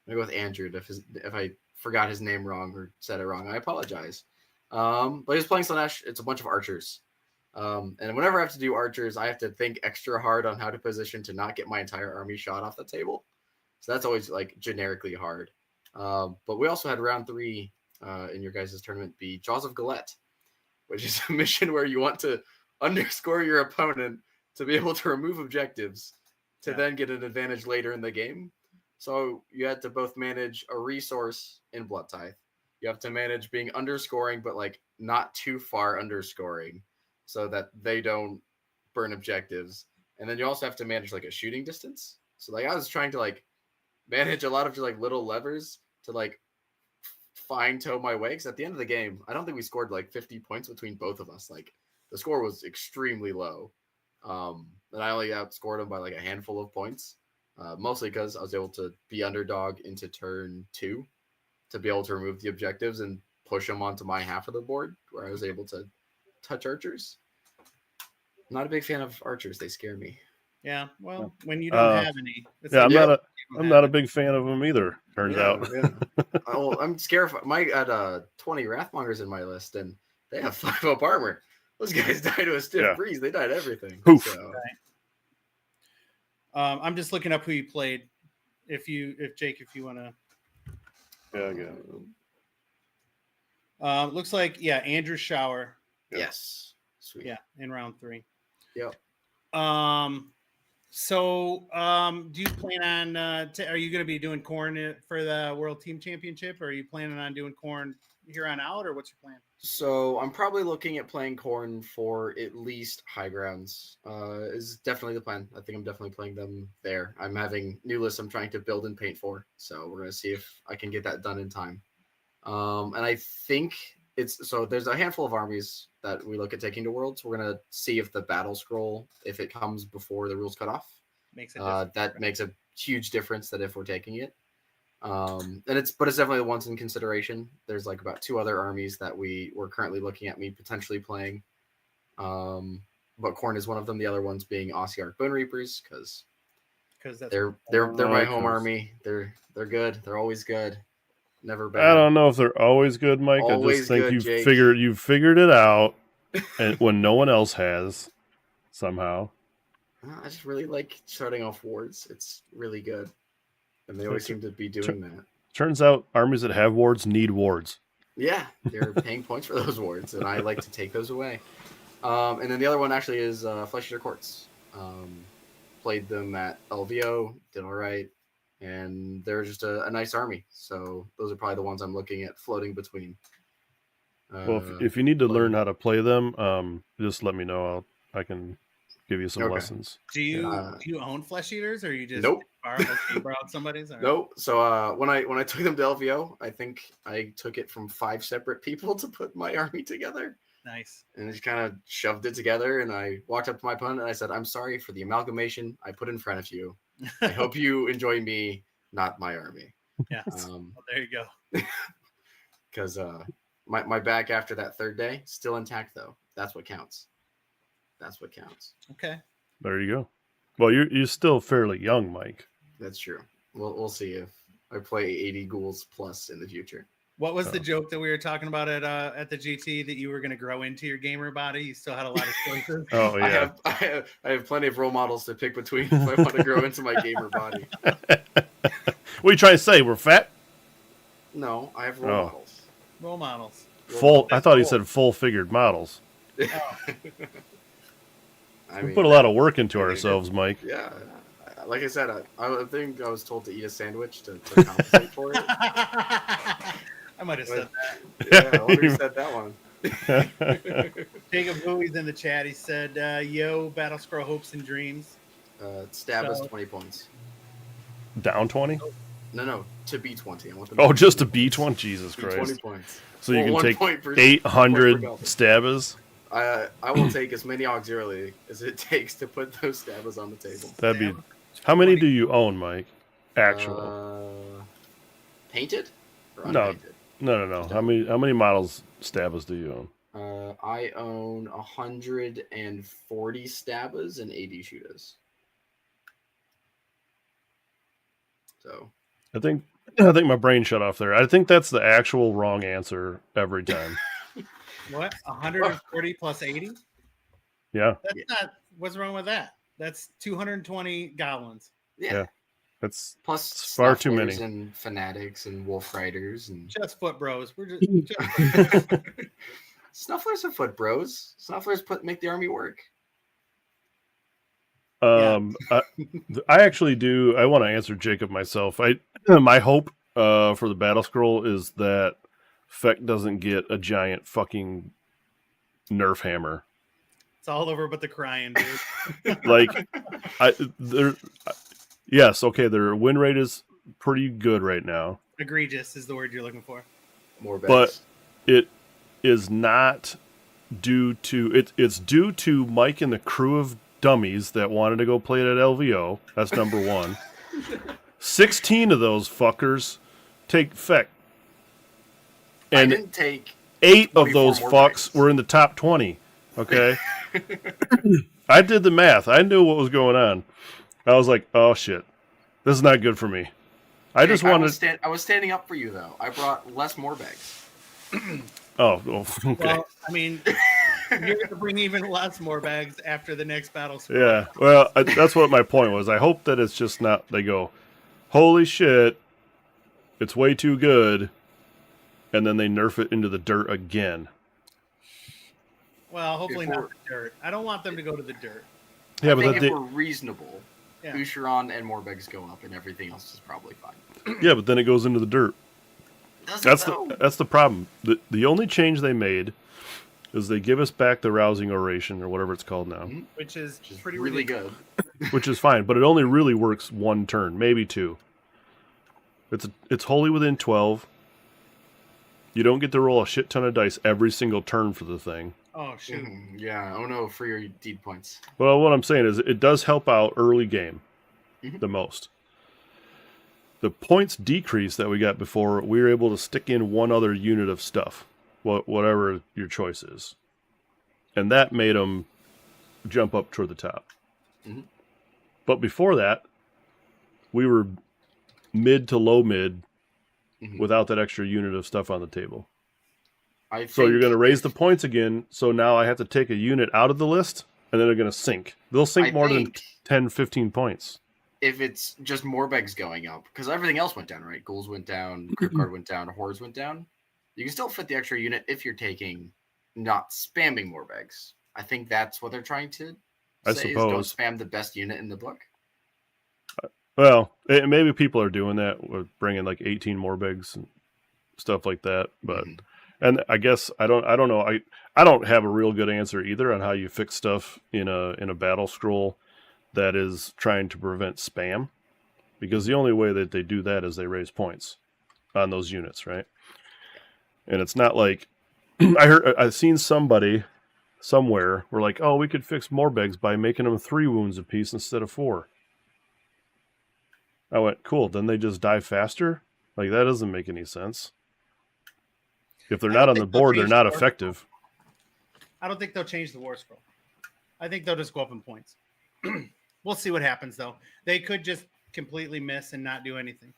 I'm gonna go with Andrew. If I forgot his name wrong or said it wrong, I apologize. But he was playing Slanesh. It's a bunch of archers. And whenever I have to do archers, I have to think extra hard on how to position to not get my entire army shot off the table. So that's always like generically hard. But we also had round 3 in your guys' tournament be Jaws of Galette. which is a mission where you want to underscore your opponent to be able to remove objectives to then get an advantage later in the game. So you had to both manage a resource in Blood Tithe. You have to manage being underscoring, but like not too far underscoring so that they don't burn objectives. And then you also have to manage like a shooting distance. So like I was trying to like manage a lot of just like little levers to like fine toe my way. Because at the end of the game, I don't think we scored like 50 points between both of us. Like the score was extremely low. And I only outscored them by like a handful of points, mostly because I was able to be underdog into turn 2 to be able to remove the objectives and push them onto my half of the board where I was able to touch archers. I'm not a big fan of archers. They scare me. Yeah, well, when you don't have any. Yeah, I'm not a big fan of them either, turns out. Yeah. Well, I'm scared. I got 20 Wrathmongers in my list, and they have 5-up armor. Those guys died to a stiff breeze. They died everything. Poof. So. Right. I'm just looking up who you played. If Jake, if you want to. Yeah, I got it. Looks like Andrew Shower. Yes. Sweet. Yeah, in round 3. Yep. So, do you plan on? Are you going to be doing corn for the World Team Championship, or are you planning on doing corn here on out, or what's your plan? So I'm probably looking at playing corn for at least high grounds. Is definitely the plan. I think I'm definitely playing them there. I'm having new lists I'm trying to build and paint for, so we're gonna see if I can get that done in time. And I think there's a handful of armies that we look at taking to Worlds. We're gonna see if the battle scroll, if it comes before the rules cut off, makes a that makes a huge difference that if we're taking it. But it's definitely the ones in consideration. There's like about 2 other armies that we're currently looking at me potentially playing. But corn is one of them. The other ones being Aussie Arc Bone Reapers because they're my home army. They're good. They're always good. Never bad. I don't know if they're always good, Mike. Always I just think good, you've figured it out, and when no one else has, somehow. I just really like starting off wards. It's really good, and they always seem to be doing that. Turns out armies that have wards need wards. Yeah, they're paying points for those wards, and I like to take those away. And then the other one actually is Flesh Eater Courts. Played them at LVO, did all right, and they're just a nice army. So those are probably the ones I'm looking at floating between. Well, if you need to learn how to play them, just let me know. I can give you some lessons. Do you own Flesh Eaters, or you just nope. borrowed somebody's? Or? Nope. So when I took them to LVO, I think I took it from 5 separate people to put my army together. Nice. And I just kind of shoved it together, and I walked up to my opponent and I said, "I'm sorry for the amalgamation I put in front of you. I hope you enjoy me, not my army." Yeah. Well, there you go. Because my back after that 3rd day still intact though. That's what counts. Okay. There you go. Well, you're still fairly young, Mike. That's true. We'll see if I play 80 ghouls plus in the future. What was the joke that we were talking about at the GT that you were going to grow into your gamer body? You still had a lot of choices. Oh yeah. I have plenty of role models to pick between if I want to grow into my gamer body. What are you trying to say? We're fat? No, I have role models. Role models. I thought he said full-figured models. Oh. We put a lot of work into ourselves, Mike. Yeah. Like I said, I think I was told to eat a sandwich to compensate for it. I might have said that. Yeah, I wonder who said that one. Jacob Bowie's in the chat. He said, yo, Battle Scroll Hopes and Dreams. Stab is 20 points. Down 20? No, to be 20. I want them just to be 20? Jesus Christ. 20 points. So you can take 800 stabbas? I will take as many auxiliary as it takes to put those stabbas on the table. That'd be... How many do you own, Mike? Actual. Painted? Or no. unpainted? How many models stabbas do you own? I own 140 stabbas and 80 shooters. So I think my brain shut off there. I think that's the actual wrong answer every time. What? 140 plus 80? Yeah. That's not. What's wrong with that? That's 220 goblins. Yeah. That's plus far too many. And fanatics and wolf riders and just foot bros. We're just Snufflers afoot, bros. Snufflers make the army work. I actually do. I want to answer Jacob myself. My hope for the battle scroll is that Feck doesn't get a giant fucking Nerf hammer. It's all over but the crying, dude. Yes, okay, their win rate is pretty good right now. Egregious is the word you're looking for. More bags. But it is not due to it's due to Mike and the crew of dummies that wanted to go play it at LVO. That's number one. 16 of those fuckers take Feck. And I didn't take 8 of those more fucks bags. were in the top 20. Okay? I did the math. I knew what was going on. I was like, oh shit. This is not good for me. I just wanted... I was standing up for you, though. I brought less more bags. Oh, okay. Well, I mean, you're going to bring even less more bags after the next battle. Yeah, well, that's what my point was. I hope that it's just not... They go, holy shit, it's way too good, and then they nerf it into the dirt again. Well, hopefully not the dirt. I don't want them to go to the dirt. Yeah, I but think if we're reasonable, Yeah. Usheron and Morbegs go up, and everything else is probably fine. yeah, but then it goes into the dirt. That's the problem. The only change they made is they give us back the rousing oration or whatever it's called now, Which is pretty really ridiculous. good. which is fine, but it only really works one turn, maybe two. It's wholly within 12. You don't get to roll a shit ton of dice every single turn for the thing. Oh, shoot. Yeah. Oh no, for your deed points. Well, what I'm saying is it does help out early game the most. The points decrease that we got before, we were able to stick in one other unit of stuff, whatever your choice is. And that made them jump up toward the top. Mm-hmm. But before that, we were mid to low mid without that extra unit of stuff on the table. So you're going to raise the points again. So now I have to take a unit out of the list, and then they're going to sink. They'll sink more than 10, 15 points. If it's just Morbegs going up, because everything else went down, right? Ghouls went down, Crypt Guard went down, Hordes went down. You can still fit the extra unit if you're taking, not spamming Morbegs. I think that's what they're trying to say, is don't spam the best unit in the book. Well, maybe people are doing that with bringing like 18 Morbegs and stuff like that, but and I guess I don't know. I don't have a real good answer either on how you fix stuff in a battle scroll that is trying to prevent spam, because the only way that they do that is they raise points on those units, right? And it's not like I've seen somebody somewhere were like, oh, we could fix Morbegs by making them 3 wounds apiece instead of 4. I went, cool, then they just die faster? Like, that doesn't make any sense. If they're not on the board, they're not effective. I don't think they'll change the war scroll. I think they'll just go up in points. We'll see what happens, though. They could just completely miss and not do anything.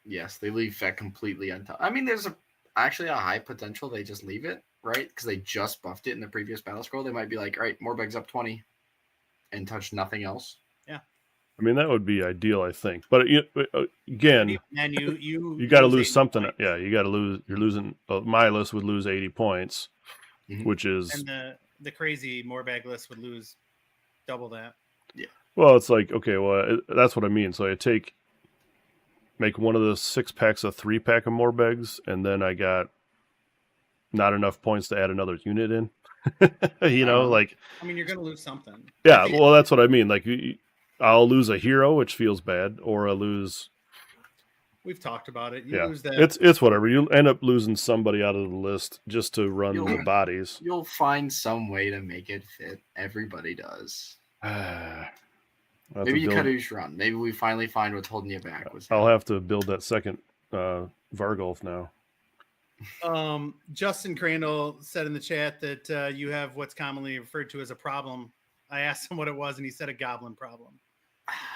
Yes, they leave Feck completely untouched. I mean, there's actually a high potential they just leave it, right? Because they just buffed it in the previous battle scroll. They might be like, all right, Morbegs up 20 and touch nothing else. Yeah. I mean, that would be ideal, I think. But again, and you got to lose something. Points. Yeah, you got to lose. You're losing. My list would lose 80 points, which is. And the crazy Morbag list would lose double that. Yeah. Well, it's like, okay, well, that's what I mean. So I make one of the 6-packs a 3-pack of Morbegs, and then I got not enough points to add another unit in. You know, like. I mean, you're going to lose something. Yeah, well, that's what I mean. Like, I'll lose a hero, which feels bad, or I lose. We've talked about it. You lose that. It's whatever. You end up losing somebody out of the list just to run the bodies. You'll find some way to make it fit. Everybody does. Maybe you cut Usheron. Maybe we finally find what's holding you back. I'll have to build that second Vargulf now. Justin Crandall said in the chat that you have what's commonly referred to as a problem. I asked him what it was, and he said a goblin problem.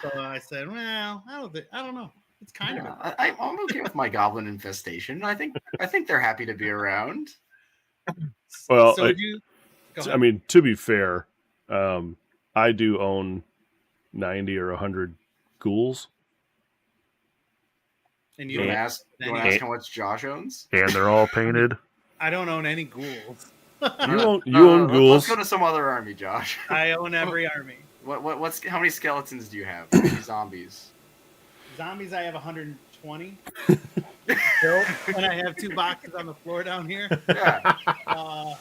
So I said, well, I don't know. It's kind of. I'm okay with my goblin infestation. I think they're happy to be around. Well, I mean, to be fair, I do own 90 or 100 ghouls. And you want to ask how much Josh owns? And they're all painted. I don't own any ghouls. You own Let's ghouls. go to some other army, Josh. I own every army. What's how many skeletons do you have? How many zombies? Zombies, I have 120 built, and I have 2 boxes on the floor down here. Yeah. I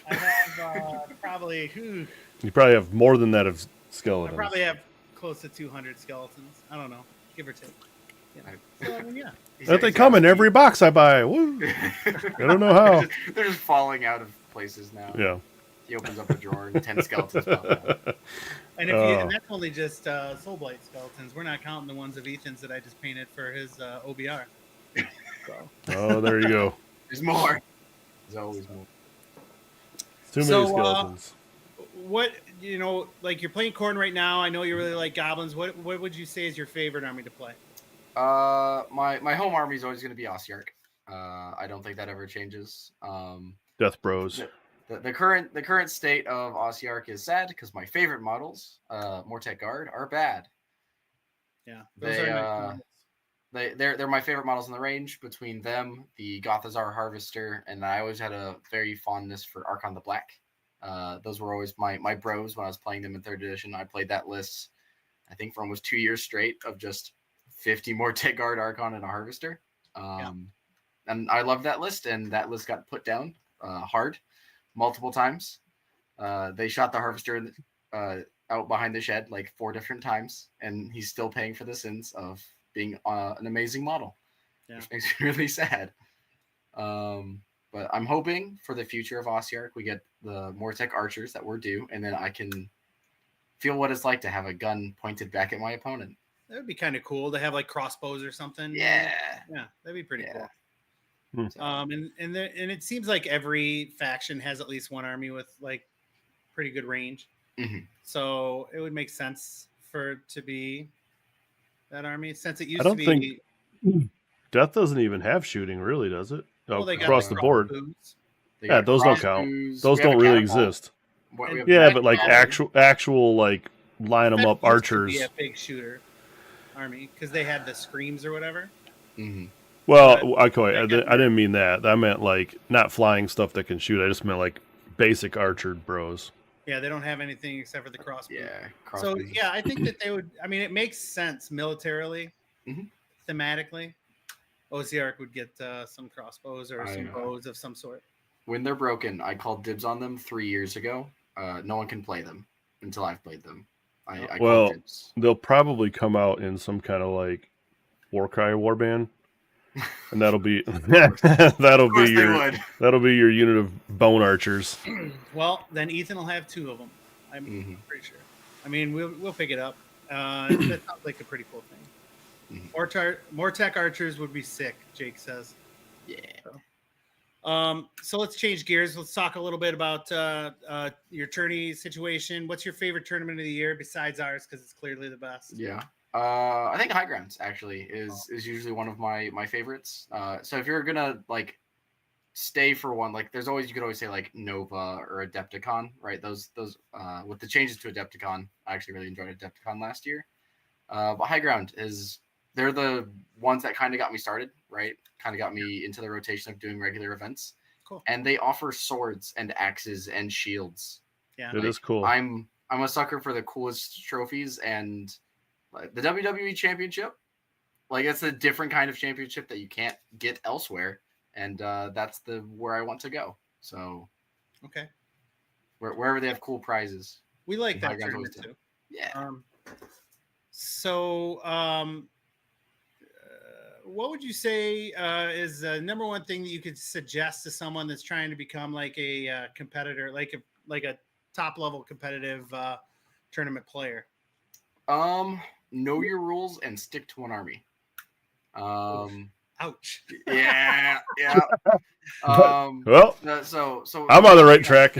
have probably. You probably have more than that of I skeletons. probably have close to 200 skeletons. I don't know, give or take. Yeah. So, I mean, yeah. But they come in every box I buy. Woo. I don't know how. They're just falling out of places now. Yeah. He opens up a drawer and 10 skeletons pop out. And and that's only just Soulblight skeletons. We're not counting the ones of Ethan's that I just painted for his OBR. So. Oh, there you go. There's more. There's always more. Too many skeletons. What like you're playing Khorne right now. I know you really like goblins. What would you say is your favorite army to play? My home army is always going to be Ossiarch. I don't think that ever changes. Death Bros. The current state of Ossiarch is sad because my favorite models, Mortek Guard, are bad. Yeah, those are they're my favorite models in the range. Between them, the Gothazar Harvester, and I always had a very fondness for Archon the Black. Those were always my bros when I was playing them in 3rd edition. I played that list, I think, for almost 2 years straight of just 50 Mortek Guard Archon and a Harvester. And I loved that list, and that list got put down hard multiple times. They shot the Harvester out behind the shed like 4 different times, and he's still paying for the sins of being an amazing model, which makes me really sad. But I'm hoping for the future of Ossiarch, we get the Mortek Archers that we're due, and then I can feel what it's like to have a gun pointed back at my opponent. That would be kind of cool to have like crossbows or something. Yeah, that'd be pretty cool. Hmm. And it seems like every faction has at least one army with like pretty good range. Mm-hmm. So it would make sense for it to be that army, since it used I don't to be. think Death doesn't even have shooting, really, does it? Well, they got across the board. Yeah, those don't count. Those don't really exist. But like actual like line them up archers. Be a big shooter army because they had the screams or whatever. Mm-hmm. Well, I didn't mean that. I meant like not flying stuff that can shoot. I just meant like basic archer bros. Yeah, they don't have anything except for the crossbow. Yeah. So yeah, I think that they would. I mean, it makes sense militarily, thematically. Ossiarch would get some crossbows or some bows of some sort. When they're broken, I called dibs on them 3 years ago. No one can play them until I've played them. I called dibs. They'll probably come out in some kind of like Warcry warband. And that'll be your unit of bone archers. Well, then Ethan will have 2 of them. I'm pretty sure. I mean, we'll pick it up. That sounds like a pretty cool thing. Mortek archers would be sick, Jake says. Yeah. So let's change gears. Let's talk a little bit about your tourney situation. What's your favorite tournament of the year besides ours? Because it's clearly the best. Yeah. I think High Grounds actually is usually one of my favorites. So if you're gonna like stay for one, like you could always say like Nova or Adepticon, right? Those with the changes to Adepticon, I actually really enjoyed Adepticon last year. But High Ground they're the ones that kind of got me started, right? Kind of got me into the rotation of doing regular events. Cool. And they offer swords and axes and shields. Yeah, it is cool. I'm a sucker for the coolest trophies, and the WWE Championship, like it's a different kind of championship that you can't get elsewhere, and that's where I want to go. So, okay, wherever they have cool prizes, we like that tournament too. Yeah. What would you say is the number one thing that you could suggest to someone that's trying to become like a competitor, like a top level competitive tournament player? Know your rules and stick to one army. Ouch. Yeah. Well, so I'm on the right track.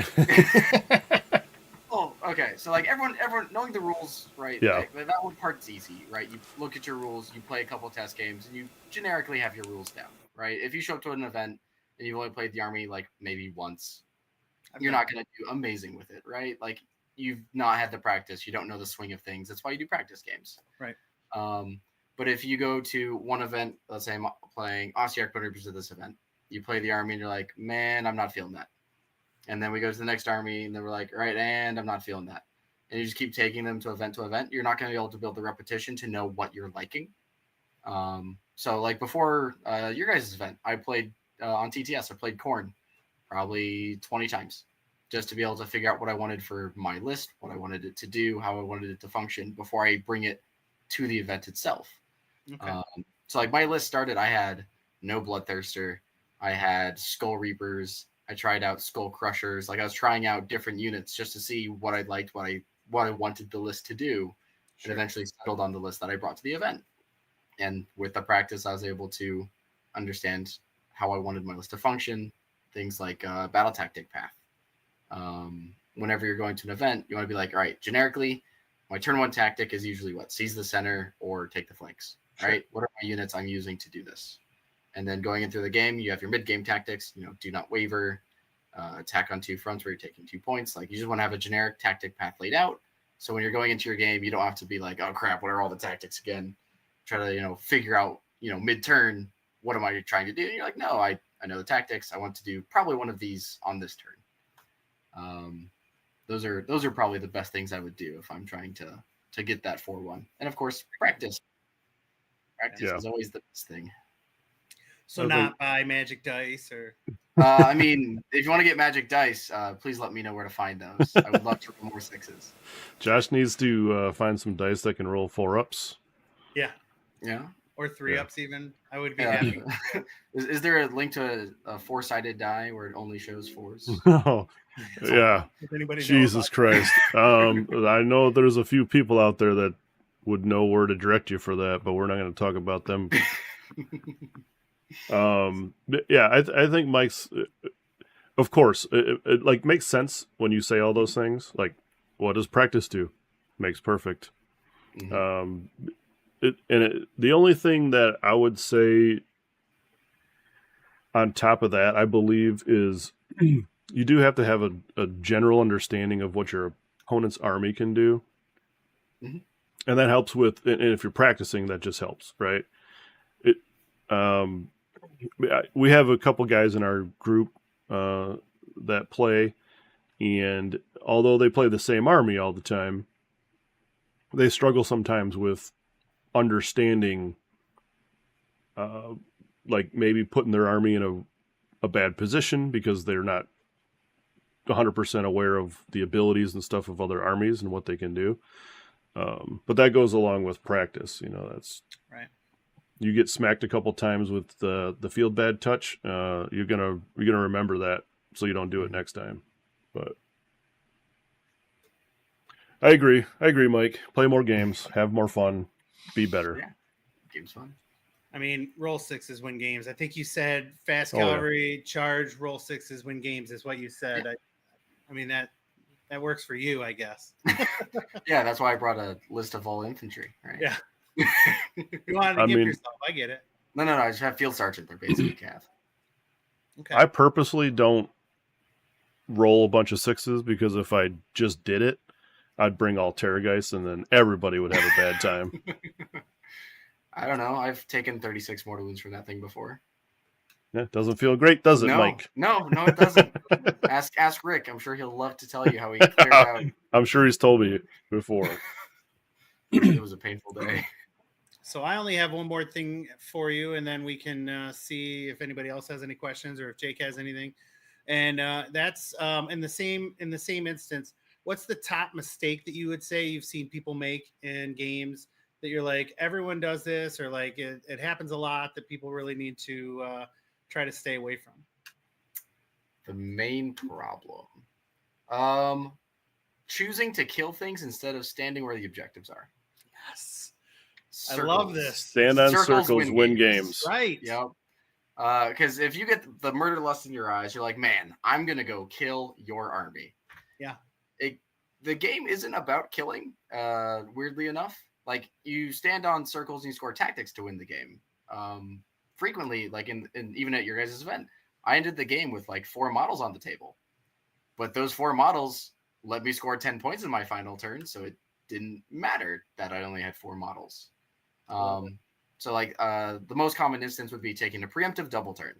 Oh, okay. So like everyone knowing the rules, right? Yeah. Like, that one part's easy, right? You look at your rules, you play a couple test games, and you generically have your rules down, right? If you show up to an event and you've only played the army like maybe once, you're not going to do amazing with it, right? Like you've not had the practice, you don't know the swing of things. That's why you do practice games, right? But if you go to one event, let's say I'm playing Ossiarch Winners at this event, You play the army and you're like, man, I'm not feeling that. And then we go to the next army and then we're like, all right, and I'm not feeling that. And you just keep taking them to event, you're not going to be able to build the repetition to know what you're liking. So like before your guys' event, I played on TTS, I played Khorne probably 20 times just to be able to figure out what I wanted for my list, what I wanted it to do, how I wanted it to function before I bring it to the event itself. Okay. So like my list started, I had no Bloodthirster, I had Skull Reapers, I tried out Skull Crushers. Like I was trying out different units just to see what I liked, what I wanted the list to do, and eventually settled on the list that I brought to the event. And with the practice, I was able to understand how I wanted my list to function. Things like battle tactic path. Whenever you're going to an event, you want to be like, all right, generically, my turn 1 tactic is usually what? Seize the center or take the flanks. Sure. Right? What are my units I'm using to do this? And then going into the game, you have your mid-game tactics, do not waver, attack on 2 fronts where you're taking 2 points. Like you just want to have a generic tactic path laid out. So when you're going into your game, you don't have to be like, oh crap, what are all the tactics again? Try to, figure out, mid-turn, what am I trying to do? And you're like, no, I know the tactics. I want to do probably one of these on this turn. Those are probably the best things I would do if I'm trying to get that 4-1. And of course, practice. Practice is always the best thing. So not buy magic dice or. I mean, if you want to get magic dice, please let me know where to find those. I would love to roll more 6s. Josh needs to find some dice that can roll 4-ups. Yeah. Yeah. Or 3-ups even. I would be happy. Is there a link to a 4-sided die where it only shows 4s? Oh, yeah. Jesus Christ. I know there's a few people out there that would know where to direct you for that, but we're not going to talk about them. Yeah, I think Mike's, of course, it like makes sense when you say all those things. Like, what does practice do? Makes perfect. Mm-hmm. The only thing that I would say on top of that, I believe, is you do have to have a general understanding of what your opponent's army can do. Mm-hmm. And that helps with, and if you're practicing, that just helps, right? We have a couple guys in our group that play, and although they play the same army all the time, they struggle sometimes with understanding, like maybe putting their army in a bad position because they're not 100% aware of the abilities and stuff of other armies and what they can do. But that goes along with practice. That's right. You get smacked a couple times with the field bad touch. You're gonna remember that, so you don't do it next time. But I agree, Mike. Play more games, have more fun, be better. Yeah, game's fun. I mean, roll 6s win games. I think you said fast cavalry, charge, roll 6s win games is what you said. Yeah. I mean that works for you, I guess. Yeah, that's why I brought a list of all infantry. Right? Yeah. You wanted to give yourself. I get it. No. I just have field sergeant. They're basically cav. Okay. I purposely don't roll a bunch of 6s because if I just did it, I'd bring all Terrorgeist and then everybody would have a bad time. I don't know. I've taken 36 mortal wounds from that thing before. Yeah, doesn't feel great, does it, Mike? No, it doesn't. Ask Rick. I'm sure he'll love to tell you how he cleared out. I'm sure he's told me before. It was a painful day. So I only have one more thing for you, and then we can see if anybody else has any questions or if Jake has anything. And that's in the same instance. What's the top mistake that you would say you've seen people make in games that you're like, everyone does this, or like it happens a lot that people really need to try to stay away from? The main problem. Choosing to kill things instead of standing where the objectives are. Yes. Circles. I love this. Stand on circles win games. Right. Yep. Because if you get the murder lust in your eyes, you're like, man, I'm going to go kill your army. Yeah. The game isn't about killing, weirdly enough. Like, you stand on circles and you score tactics to win the game. Frequently, like in even at your guys' event, I ended the game with like 4 models on the table. But those 4 models let me score 10 points in my final turn, so it didn't matter that I only had 4 models. So like the most common instance would be taking a preemptive double turn.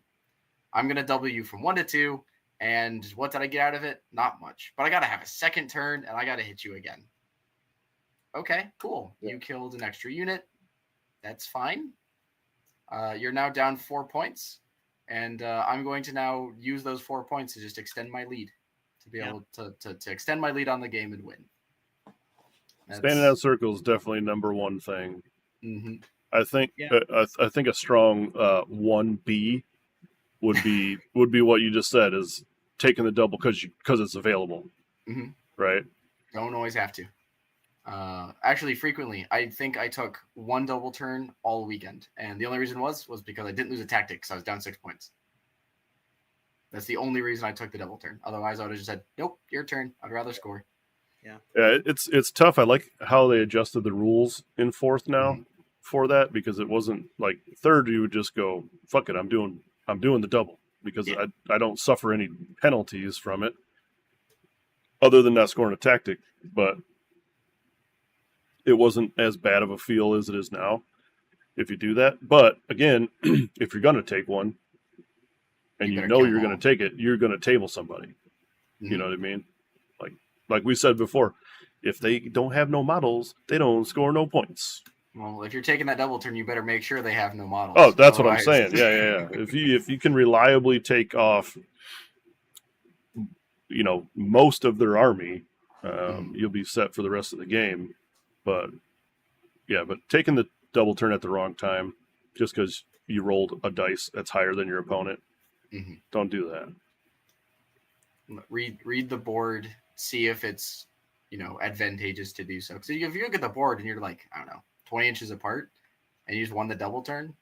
I'm going to double you from 1 to 2. And what did I get out of it? Not much. But I got to have a second turn, and I got to hit you again. Okay, cool. Yeah. You killed an extra unit. That's fine. You're now down 4 points. And I'm going to now use those 4 points to just extend my lead. To be able to extend my lead on the game and win. Standing out circle is definitely number one thing. Mm-hmm. I think I think a strong 1B would be what you just said, is taking the double because it's available, right? Don't always have to. Actually, frequently, I think I took 1 double turn all weekend, and the only reason was because I didn't lose a tactic because I was down 6 points. That's the only reason I took the double turn. Otherwise, I would have just said, "Nope, your turn. I'd rather score." Yeah, it's tough. I like how they adjusted the rules in 4th now for that, because it wasn't like 3rd you would just go, "Fuck it, I'm doing the double," because I don't suffer any penalties from it other than not scoring a tactic, but it wasn't as bad of a feel as it is now if you do that. But again, if you're going to take one and you know you're going to take it, you're going to table somebody. You know what I mean? Like we said before, if they don't have no models, they don't score no points. Well, if you're taking that double turn, you better make sure they have no models. Oh, that's what I'm saying. Yeah. If you can reliably take off, most of their army, you'll be set for the rest of the game. But taking the double turn at the wrong time, just because you rolled a dice that's higher than your opponent, don't do that. Read the board, see if it's advantageous to do so. Because if you look at the board and you're like, I don't know, 20 inches apart, and you just won the double turn,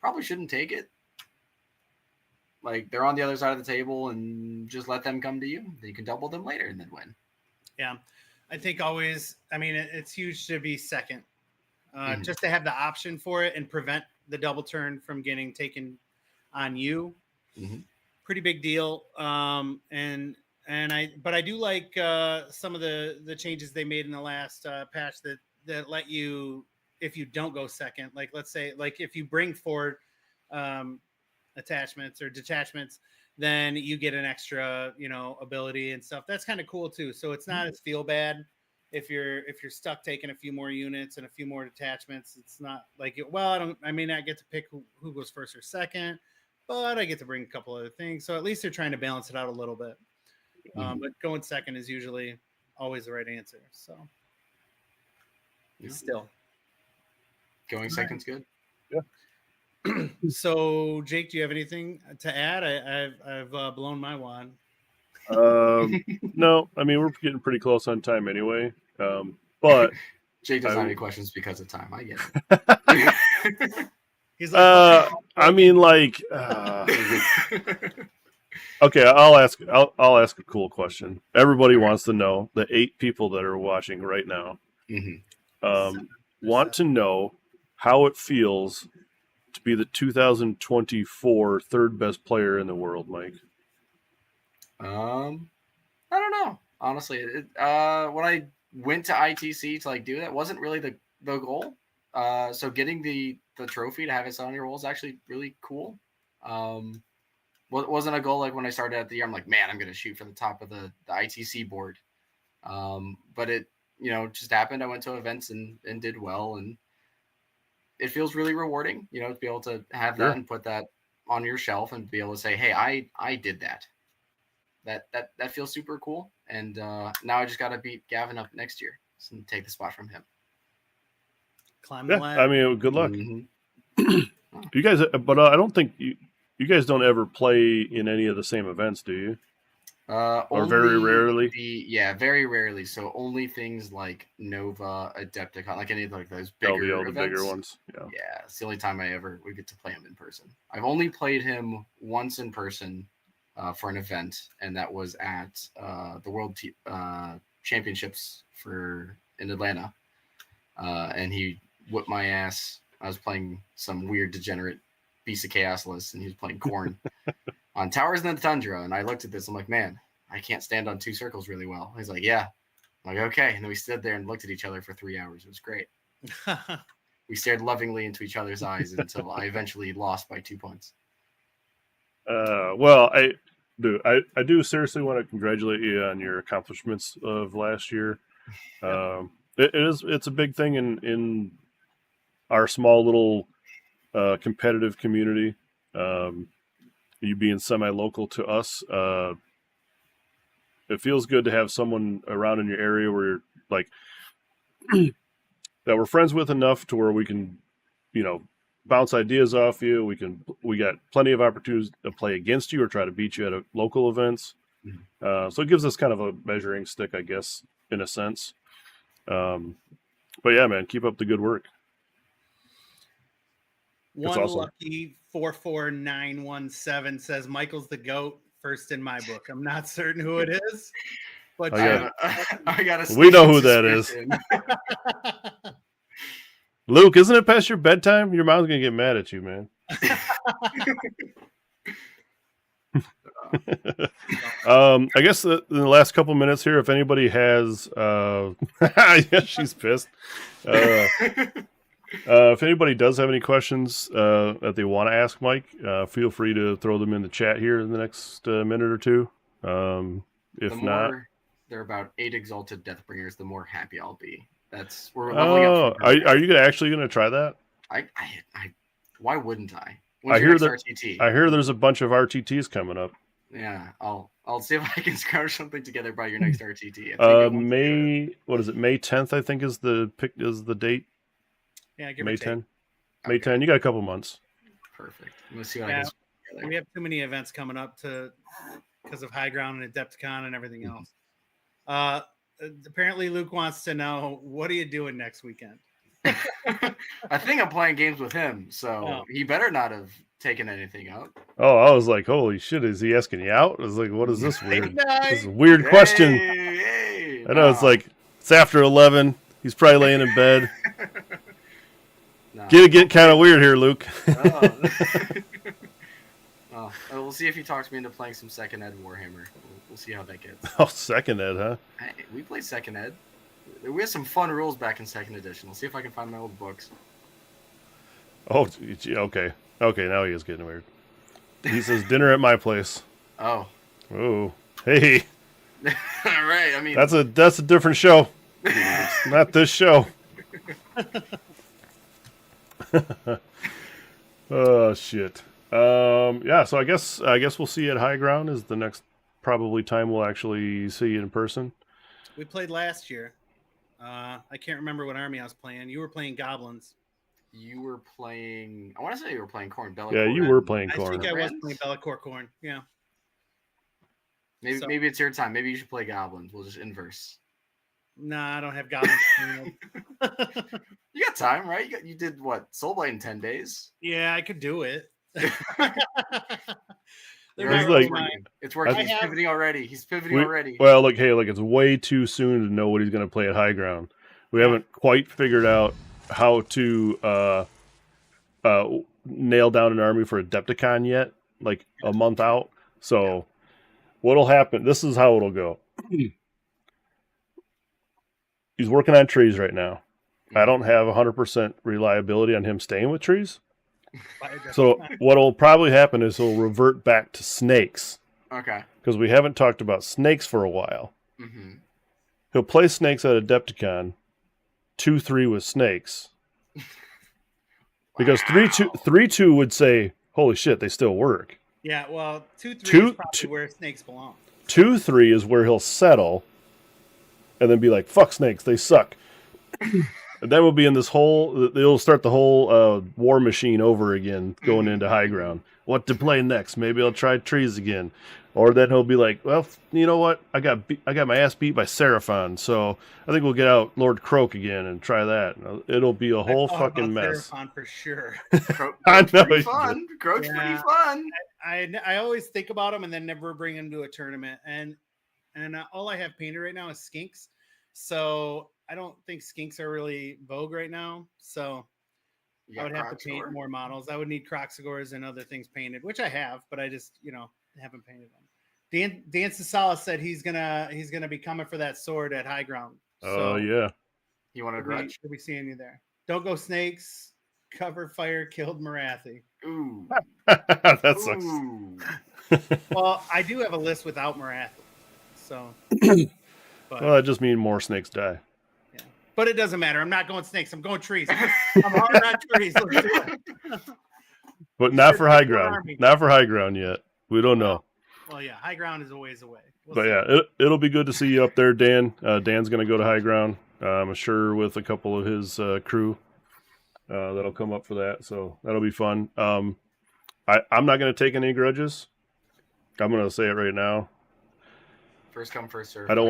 probably shouldn't take it. Like, they're on the other side of the table, and just let them come to you. You can double them later and then win. Yeah, I think always. I mean, it's huge to be second, just to have the option for it and prevent the double turn from getting taken on you. Pretty big deal. But I do like some of the changes they made in the last patch that let you, if you don't go second, like let's say, like if you bring forward attachments or detachments, then you get an extra, ability and stuff. That's kind of cool too. So it's not as feel bad if you're stuck taking a few more units and a few more detachments. It's not like, I may not get to pick who goes first or second, but I get to bring a couple other things. So at least they're trying to balance it out a little bit. But going second is usually always the right answer. So still going second's good. Yeah. So Jake, do you have anything to add? I've blown my wand. No, I mean, we're getting pretty close on time anyway. But Jake doesn't have any questions because of time. I get it. He's like, I mean, like, okay, I'll ask a cool question. Everybody wants to know, the 8 people that are watching right now, want to know how it feels to be the 2024 third best player in the world, Mike. I don't know. Honestly, when I went to ITC to do that, wasn't really the goal. So getting the trophy to have it on your wall is actually really cool. Wasn't a goal like when I started at the year. I'm like, man, I'm going to shoot for the top of the ITC board. But it, just happened. I went to events and did well, and it feels really rewarding, to be able to have that and put that on your shelf and be able to say, hey, I did that. That feels super cool. And now I just got to beat Gavin up next year and take the spot from him. Climb the ladder. I mean, good luck. You guys, but I don't think you guys don't ever play in any of the same events, do you? Or very rarely? Very rarely. So only things like Nova, Adepticon, like any of those bigger LVO, events. The bigger ones. Yeah, it's the only time we get to play him in person. I've only played him once in person for an event, and that was at the World Championships in Atlanta. And he whipped my ass. I was playing some weird degenerate Beast of Chaos list, and he was playing Korn on Towers in the Tundra. And I looked at this, I'm like, man, I can't stand on 2 circles really well. He's like, yeah. I'm like, okay. And then we stood there and looked at each other for 3 hours. It was great. We stared lovingly into each other's eyes until I eventually lost by 2 points. Well, I do. I do seriously want to congratulate you on your accomplishments of last year. It's a big thing in our small little competitive community. You being semi-local to us, it feels good to have someone around in your area where you're like that we're friends with enough to where we can, bounce ideas off you. We got plenty of opportunities to play against you or try to beat you at local events. So it gives us kind of a measuring stick, I guess, in a sense. But yeah, man, keep up the good work. One awesome. lucky 44917 says Michael's the GOAT, first in my book. I'm not certain who it is, but I gotta we know who that is. Luke, isn't it past your bedtime? Your mom's gonna get mad at you, man. I guess in the last couple minutes here, if anybody has, yeah, she's pissed. If anybody does have any questions that they want to ask Mike, feel free to throw them in the chat here in the next minute or two. If not, there are about 8 exalted Deathbringers, the more happy I'll be. We're leveling up. Are you actually gonna try that? I why wouldn't I? I hear that. RTT? I hear there's a bunch of RTTs coming up. Yeah, I'll see if I can scrounge something together by your next RTT. May 10th, I think is the date. Yeah, May 10. May 10. You got a couple months. Perfect. Let's see what I can we have too many events coming up because of High Ground and Adepticon and everything else. Apparently, Luke wants to know, what are you doing next weekend? I think I'm playing games with him, so he better not have taken anything up. Oh, I was like, holy shit, is he asking you out? I was like, what is this weird? This is a weird question. I know it's after 11. He's probably laying in bed. Get kind of weird here, Luke. We'll see if he talks me into playing some second ed Warhammer. We'll see how that gets. Oh, second ed, huh? Hey, we played second ed. We had some fun rules back in second edition. We'll see if I can find my old books. Oh, okay. Okay, now he is getting weird. He says dinner at my place. Oh. Oh. Hey. All right. I mean, that's a different show. Not this show. Oh shit. Yeah, so I guess we'll see you at High Ground is the next probably time we'll actually see you in person. We played last year. I can't remember what army I was playing. You were playing goblins. You were playing. I want to say you were playing Khorne. Be'lakor. Yeah, you were playing Khorne. I think I was playing Be'lakor Khorne. Yeah. Maybe it's your time. Maybe you should play goblins. We'll just inverse. Nah, I don't have goblins. You got time, right? You did what? Soulblight in 10 days. Yeah, I could do it. It's working. He's pivoting already. Well, it's way too soon to know what he's going to play at High Ground. We haven't quite figured out how to nail down an army for Adepticon yet, like a month out. So what'll happen, this is how it'll go. He's working on trees right now. I don't have 100% reliability on him staying with trees. So what'll probably happen is he'll revert back to snakes. Okay. Because we haven't talked about snakes for a while. Mm-hmm. He'll play snakes at Adepticon, 2-3 with snakes. Because 3-2 would say, holy shit, they still work. Yeah, well, 2-3 is probably where snakes belong. 2-3 is where he'll settle and then be like, fuck snakes, they suck. And then we'll be in this they'll start the whole war machine over again going into High Ground. What to play next? Maybe I'll try trees again. Or then he'll be like, well, you know what? I got my ass beat by Seraphon, so I think we'll get out Lord Croak again and try that. It'll be a whole fucking mess. Seraphon for sure. Croak's pretty fun. Croak's pretty fun. I always think about him and then never bring him to a tournament. And all I have painted right now is skinks. So I don't think skinks are really vogue right now. So I would have to paint more models. I would need Croxagores and other things painted, which I have, but I just, haven't painted them. Dan Sasala said he's gonna be coming for that sword at High Ground. Oh yeah. You want a grudge? We'll be seeing you there. Don't go snakes. Cover fire killed Marathi. Ooh. That sucks. Ooh. Well, I do have a list without Marath, so. But, Well, that just means more snakes die. yeah. But it doesn't matter. I'm not going snakes. I'm going trees. I'm hard on trees. Let's do it. But not Sure, for high pick one ground. army. Not for high ground yet. We don't know. Well, yeah, high ground is a ways away. We'll But see. yeah, it'll be good to see you up there, Dan. Dan's going to go to high ground. I'm sure with a couple of his crew that'll come up for that. So that'll be fun. I'm not going to take any grudges. I'm going to say it right now. First come, first serve. I don't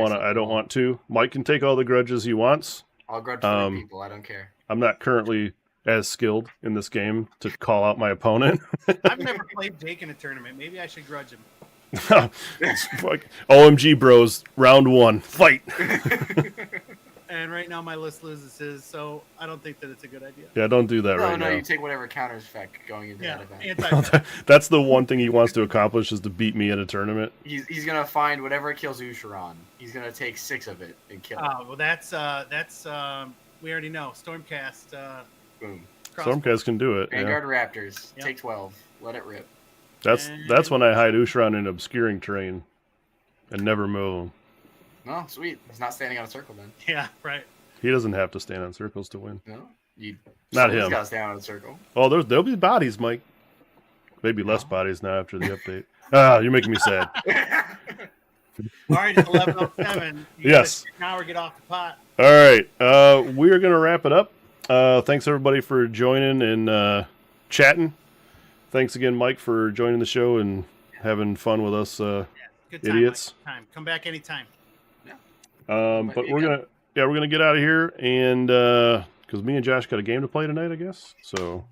want to. Mike can take all the grudges he wants. I'll grudge 3 people. I don't care. I'm not currently as skilled in this game to call out my opponent. I've never played Jake in a tournament. Maybe I should grudge him. OMG bros, round 1, fight. And right now my list loses his, so I don't think that it's a good idea. Yeah, don't do that No, right no, now. you take whatever counters effect going into Yeah, that event. That's the one thing he wants to accomplish is to beat me in a tournament. He's gonna find whatever kills Usharon. He's gonna take 6 of it and kill it. Well, that's we already know. Stormcast. Boom. Stormcast can do it. Vanguard Raptors. Yep. Take 12. Let it rip. That's when I hide Usharon in obscuring terrain and never move him. No, sweet. He's not standing on a circle then. Yeah, right. He doesn't have to stand on circles to win. No, you. Not He's him. got to stand on a circle. Oh, there'll be bodies, Mike. Maybe less bodies now after the update. You're making me sad. All right, it's 11:07. Yes. Now we get off the pot. All right, we're gonna wrap it up. Thanks everybody for joining and chatting. Thanks again, Mike, for joining the show and having fun with us, Good time, idiots. Mike. Time. Come back anytime. But we're gonna get out of here and because me and Josh got a game to play tonight, I guess. So,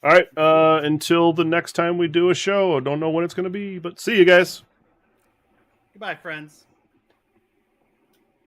all right. Until the next time we do a show, I don't know when it's gonna be, but see you guys. Goodbye, friends.